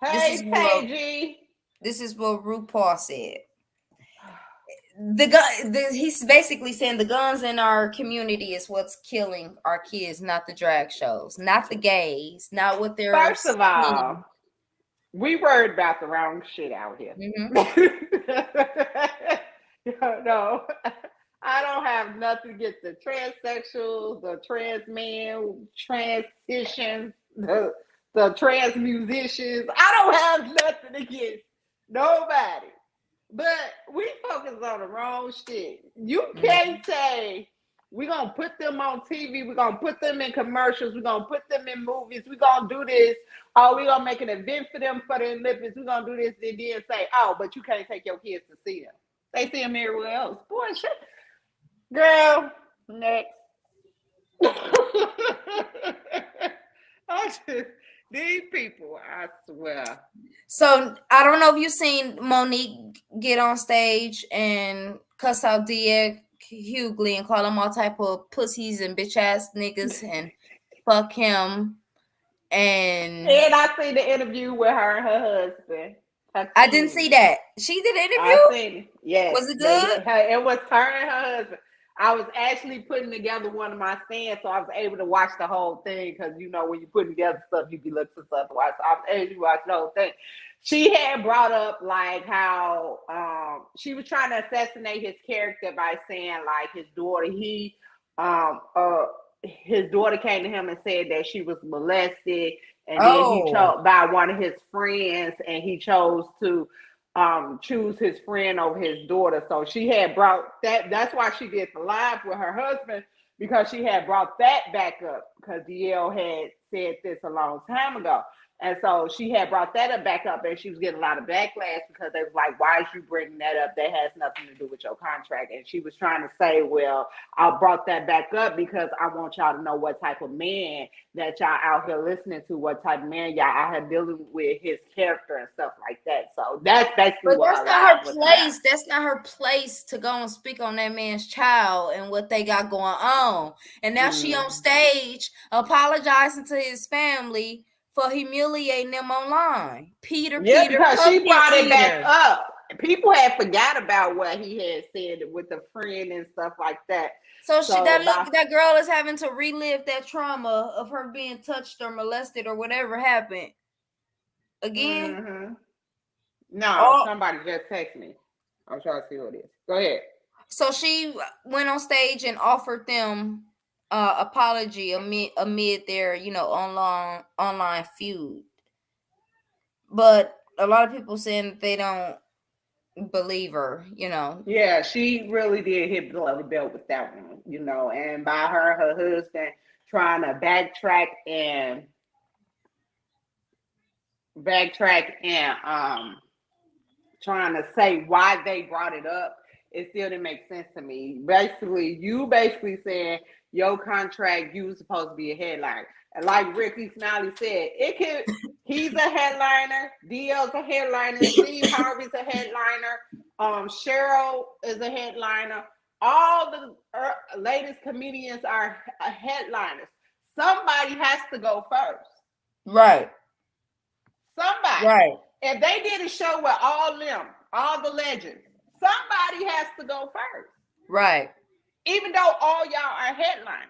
Hey, KG. This is what RuPaul said. He's basically saying the guns in our community is what's killing our kids, not the drag shows, not the gays, not what they're. First of all, we worried about the wrong shit out here. No, I don't have nothing against the transsexuals, the trans men, transitions, the trans musicians. I don't have nothing against nobody. But we focus on the wrong shit. You can't say we're going to put them on TV. We're going to put them in commercials. We're going to put them in movies. We're going to do this. Oh, we're going to make an event for them for the Olympics. We're going to do this and then say, oh, but you can't take your kids to see them. They see them everywhere else. Boy, shit. Girl, next. These people, I swear. So I don't know if you've seen Monique get on stage and cuss out Dia Hughley and call him all type of pussies and bitch ass niggas and fuck him. And I seen the interview with her and her husband. I didn't see that. She did an interview? I seen it. Yes. Was it good? It was her and her husband. I was actually putting together one of my stands, so I was able to watch the whole thing because, when you put together stuff, you be looking for stuff to watch. So I was able to watch the whole thing. She had brought up, like, how she was trying to assassinate his character by saying, like, his daughter, his daughter came to him and said that she was molested, and then he chose by one of his friends, and he chose to choose his friend over his daughter. So she had brought that. That's why she did the live with her husband, because she had brought that back up, because DL had said this a long time ago. And so she had brought that up back up, and she was getting a lot of backlash because they was like, why is you bringing that up? That has nothing to do with your contract. And she was trying to say, well, I brought that back up because I want y'all to know what type of man that y'all out here listening to, what type of man y'all out here dealing with, his character and stuff like that. So that's basically what that's not her place. That's not her place to go and speak on that man's child and what they got going on. And now she on stage apologizing to his family for humiliating them online. Peter, because she brought it back up. People had forgot about what he had said with the friend and stuff like that. So that girl is having to relive that trauma of her being touched or molested or whatever happened again. No, somebody just texted me. I'm trying to see what it is. Go ahead. So she went on stage and offered them apology amid their online feud, but a lot of people saying they don't believe her. Yeah, she really did hit below the belt with that one. And by her husband trying to backtrack and trying to say why they brought it up, it still didn't make sense to me. You saying your contract, you were supposed to be a headliner. And like Ricky Smiley said, he's a headliner, DL's a headliner, Steve Harvey's a headliner, Cheryl is a headliner. All the latest comedians are headliners. Somebody has to go first. Right. Somebody. Right. If they did a show with all them, all the legends, somebody has to go first. Right. Even though all y'all are headliners.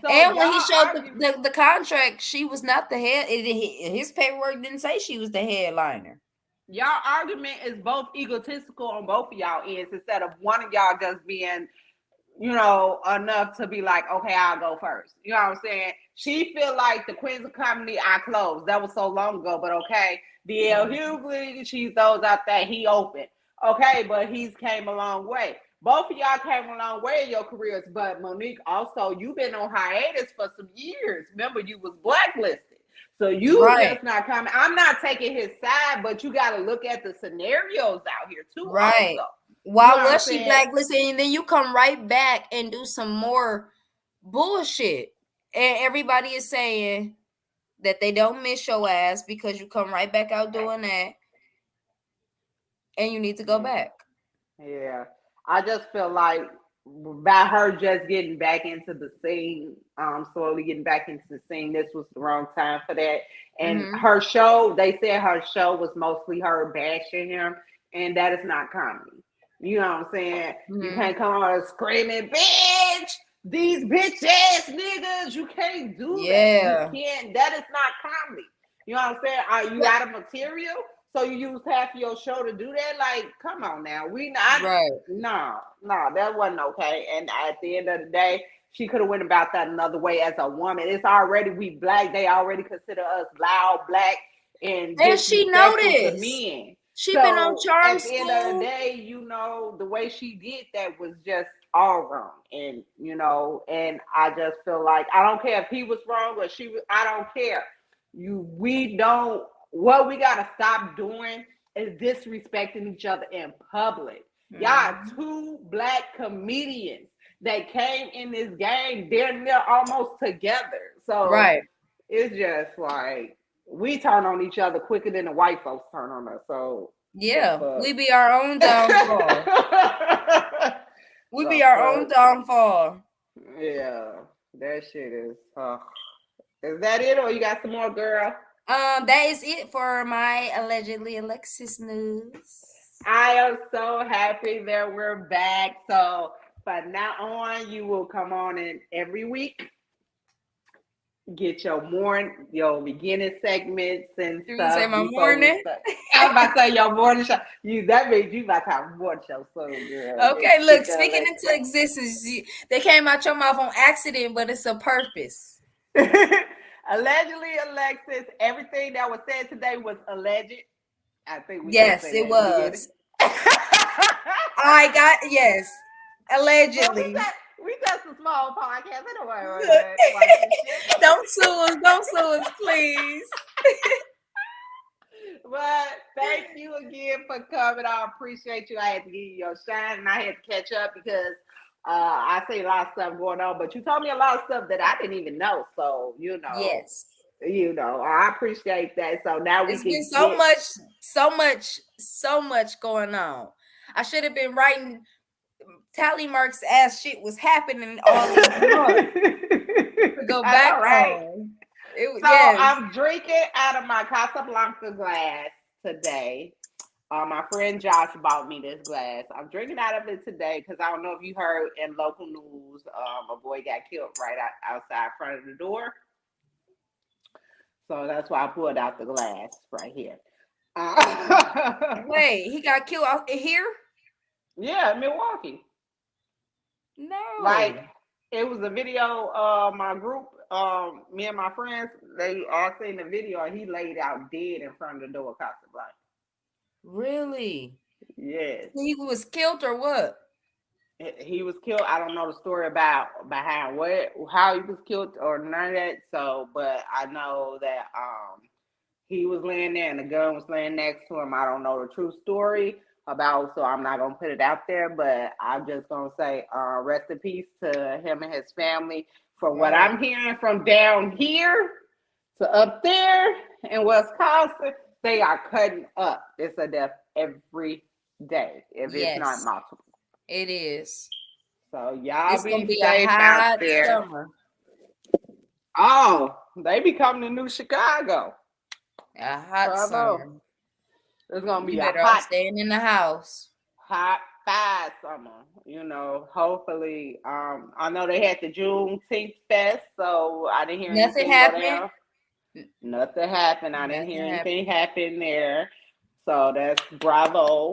So And when he y'all showed argue, the contract, she was not the head. His paperwork didn't say she was the headliner. y'all argument is both egotistical on both of y'all ends instead of one of y'all just being, enough to be like, okay, I'll go first. You know what I'm saying? She feel like the Queens of Comedy I closed. That was so long ago, but okay. DL Hughley, she throws out that he opened. Okay, but he's came a long way. Both of y'all came a long way in your careers, but Monique, also, you've been on hiatus for some years. Remember, you was blacklisted. So you Right. just not coming. I'm not taking his side, but you got to look at the scenarios out here too. Right. Also. Why You know what was I'm she saying? blacklisted? And then you come right back and do some more bullshit. And everybody is saying that they don't miss your ass because you come right back out doing that. And you need to go back. Yeah. I just feel like by her just getting back into the scene, slowly getting back into the scene, this was the wrong time for that. And her show, they said her show was mostly her bashing him, and that is not comedy. You know what I'm saying? You can't come on screaming, bitch, these bitch ass niggas. You can't do that. You can't. That is not comedy. You know what I'm saying? Are you out of material? So you use half of your show to do that? Like, come on now. We not Right. No, that wasn't okay. And at the end of the day, she could have went about that another way as a woman. It's already we black. They already consider us loud, black, and she disrespectful noticed. to men. She So been on Charm at the end of the School. day, the way she did that was just all wrong. And and I just feel like I don't care if he was wrong or she was. I don't care. What we gotta stop doing is disrespecting each other in public. Y'all two black comedians that came in this game, they're almost together. So Right. it's just like we turn on each other quicker than the white folks turn on us. So yeah, we be our own downfall. We be our own downfall. Yeah, that shit is. Is that it, or you got some more, girl? That is it for my allegedly Alexis news. I am so happy that we're back. So from now on, you will come on in every week. Get your beginning segments and You stuff. say my morning? I'm about to say your morning show. That means you about to have a morning show soon, girl. Okay, look, speaking into existence, they came out your mouth on accident, but it's a purpose. Allegedly, Alexis, everything that was said today was alleged. I think we yes, it was. Yes, allegedly. We just a small podcast. I don't worry Don't sue us, please. But thank you again for coming. I appreciate you. I had to give you your shine, and I had to catch up because I see a lot of stuff going on. But you told me a lot of stuff that I didn't even know. So yes, I appreciate that. So now it's been so much going on. I should have been writing tally marks as shit was happening all these months to go back on. I'm drinking out of my Casablanca glass today. My friend Josh bought me this glass. I'm drinking out of it today because I don't know if you heard in local news, a boy got killed right outside front of the door. So that's why I pulled out the glass right here. Wait, he got killed out here? Yeah, Milwaukee. No. Like, it was a video, my group, me and my friends, they all seen the video, and he laid out dead in front of the door of Casablanca. Really? Yes. He was killed or what? He was killed. I don't know the story about behind how he was killed or none of that. So, but I know that he was laying there and the gun was laying next to him. I don't know the true story about, so I'm not gonna put it out there. But I'm just gonna say, rest in peace to him and his family. For what I'm hearing from down here to up there in Wisconsin, they are cutting up. It's a death every day if it's not multiple. It is. So y'all it's be safe out there. Summer. Oh, they become the new Chicago. A hot Bravo. summer. It's gonna be You a better off hot, staying in the house. hot, fast summer. Hopefully. I know they had the Juneteenth fest, so I didn't hear Nothing anything go happened. down. Nothing happened. I didn't hear anything happen there. So that's bravo.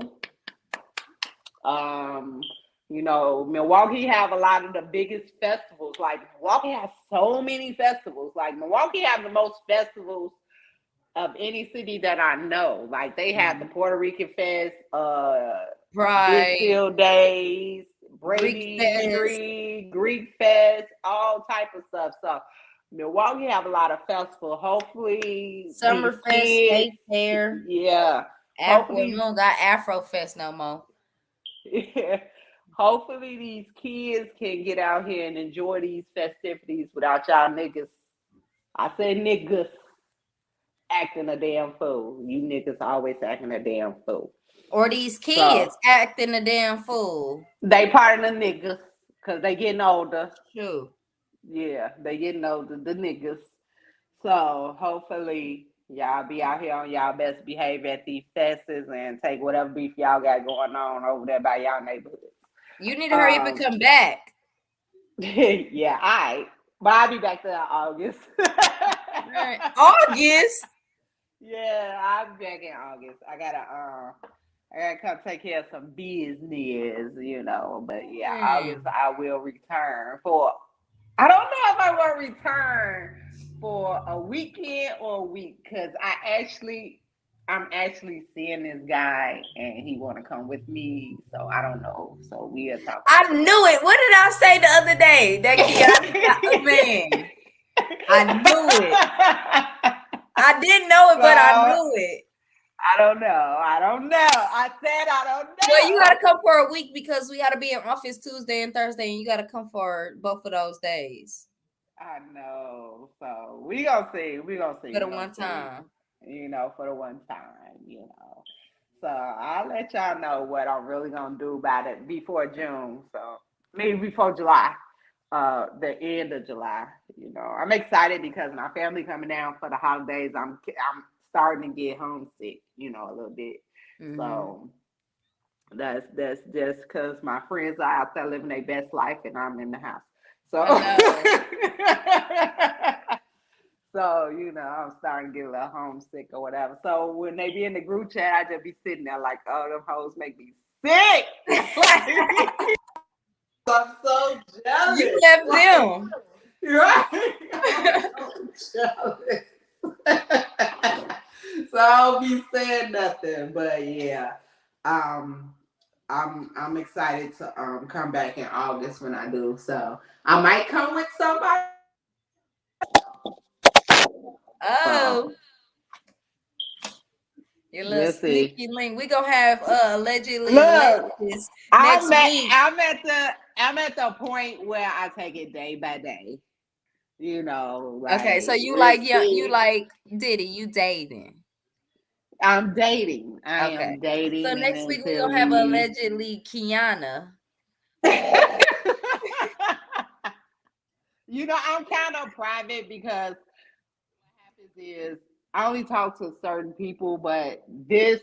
Milwaukee have a lot of the biggest festivals. Like Milwaukee has so many festivals. Like Milwaukee have the most festivals of any city that I know. Like they have the Puerto Rican Fest, Right. Big Field Days, Greek Brady Fest. Street, Greek Fest, all type of stuff. So Milwaukee have a lot of festivals. Hopefully Summerfest, these State kids, Fair. yeah. We don't got Afro Fest no more. Yeah. Hopefully these kids can get out here and enjoy these festivities without y'all niggas. I said niggas acting a damn fool. You niggas always acting a damn fool. Or these kids acting a damn fool. They part of the niggas because they getting older. True. Yeah, they getting older, the niggas. So hopefully y'all be out here on y'all best behavior at these fests and take whatever beef y'all got going on over there by y'all neighborhood. You need to hurry up and come back. Yeah, all right. But I'll be back there in August. Right. August? Yeah, I'll be back in August. I gotta come take care of some business, But yeah, August I will return for. I don't know if I will return for a weekend or a week because I'm actually seeing this guy and he want to come with me. So I don't know. So we'll talk. I knew it. What did I say the other day? That kid, man. I knew it. I didn't know it, but I knew it. I don't know. I said I don't know. Well, you gotta come for a week because we gotta be in office Tuesday and Thursday, and you gotta come for both of those days. I know. So we gonna see. For the one time. For the one time, So I'll let y'all know what I'm really gonna do about it before June. So maybe before July. The end of July. I'm excited because my family coming down for the holidays. I'm starting to get homesick, a little bit. Mm-hmm. So that's just because my friends are out there living their best life and I'm in the house. So so I'm starting to get a little homesick or whatever. So when they be in the group chat, I just be sitting there like, oh, them hoes make me sick. I'm so jealous. You left them. Right? I'm so jealous. So I don't be saying nothing. But yeah. I'm excited to come back in August when I do. So I might come with somebody. Oh. Your little sneaky link. We gonna have allegedly next week. I'm at the point where I take it day by day. Okay, so you like Diddy, you dating. I'm dating. I am dating. So next week we're gonna have allegedly Kiana. I'm kind of private because what happens is I only talk to certain people, but this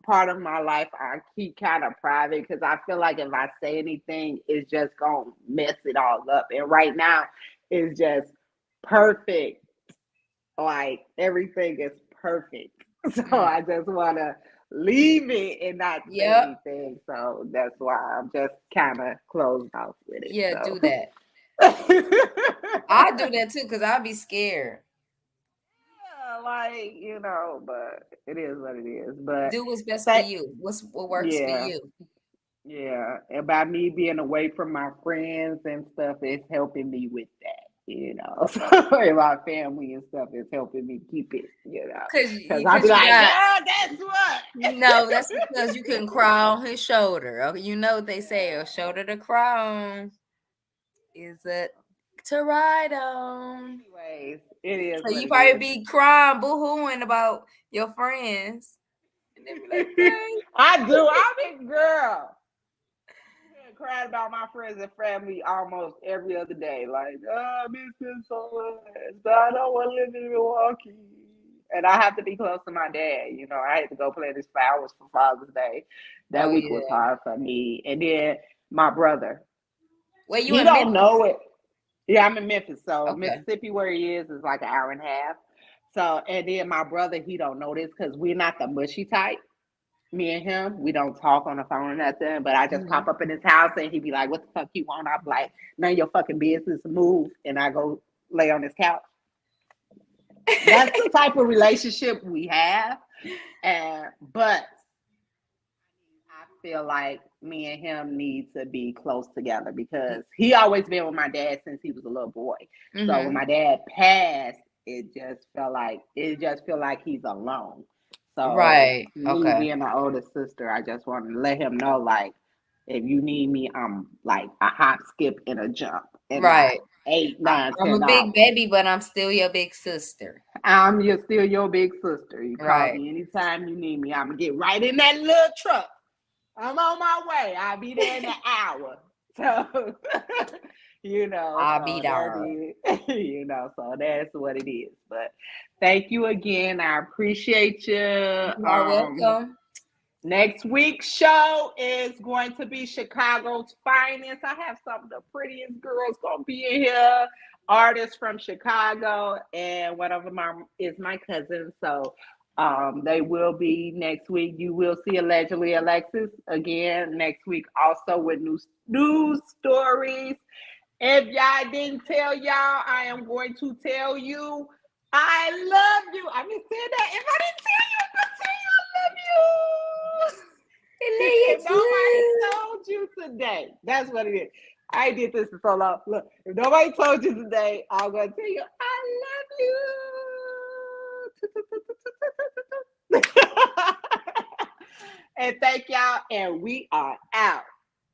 part of my life I keep kind of private because I feel like if I say anything, it's just gonna mess it all up. And right now, it's just perfect. Like everything is perfect. So I just want to leave it and not say anything. So that's why I'm just kind of closed off with it. Yeah, so. Do that. I do that too because I'll be scared. Yeah, but it is what it is. But do what's best for you. What works for you. Yeah, and by me being away from my friends and stuff, it's helping me with that. So my family and stuff is helping me keep it, because I'll be like, that's what. No, that's because you can cry on his shoulder. Okay, what they say, a shoulder to cry on is it to ride on. Anyways, it is. So you probably be crying, boo-hooing about your friends. And they be like, hey. I do. I'm a girl. crying about my friends and family almost every other day. Like, oh, I miss this so much. But I don't want to live in Milwaukee. And I have to be close to my dad. You know, I had to go plant his flowers for Father's Day. That Oh week was yeah. hard for me. And then my brother, Well, you he in don't Memphis? know it. Yeah, I'm in Memphis. So Okay. Mississippi, where he is like an hour and a half. So, and then my brother, he don't know this because we're not the mushy type. Me and him, we don't talk on the phone or nothing. But I just Mhm. pop up in his house and he be like, "What the fuck you want?" I'm like, "None of your fucking business. Move." And I go lay on his couch. That's the type of relationship we have. But I feel like me and him need to be close together because he always been with my dad since he was a little boy. So when Mhm. my dad passed, it just feel like he's alone. So Right. me Okay. being the older sister, I just want to let him know, like, if you need me, I'm like a hop, skip, and a jump, and not Right. 8, I, 9, I'm a big $10. baby, but I'm still your big sister. Still your big sister. You call Right. me anytime you need me. I'm gonna get right in that little truck. I'm on my way. I'll be there in an hour. So, I'll be so there. so that's what it is. But thank you again. I appreciate you. You are welcome. Next week's show is going to be Chicago's finest. I have some of the prettiest girls gonna be in here. Artists from Chicago, and one of them is my cousin. So they will be next week. You will see allegedly Alexis again next week, also with news stories. If y'all didn't tell y'all, I am going to tell you. I love you. I been saying that. If I didn't tell you, I'm gonna tell you I love you. If nobody told you today, that's what it is. I did this for so long. Look, if nobody told you today, I'm gonna tell you I love you. And thank y'all, and we are out.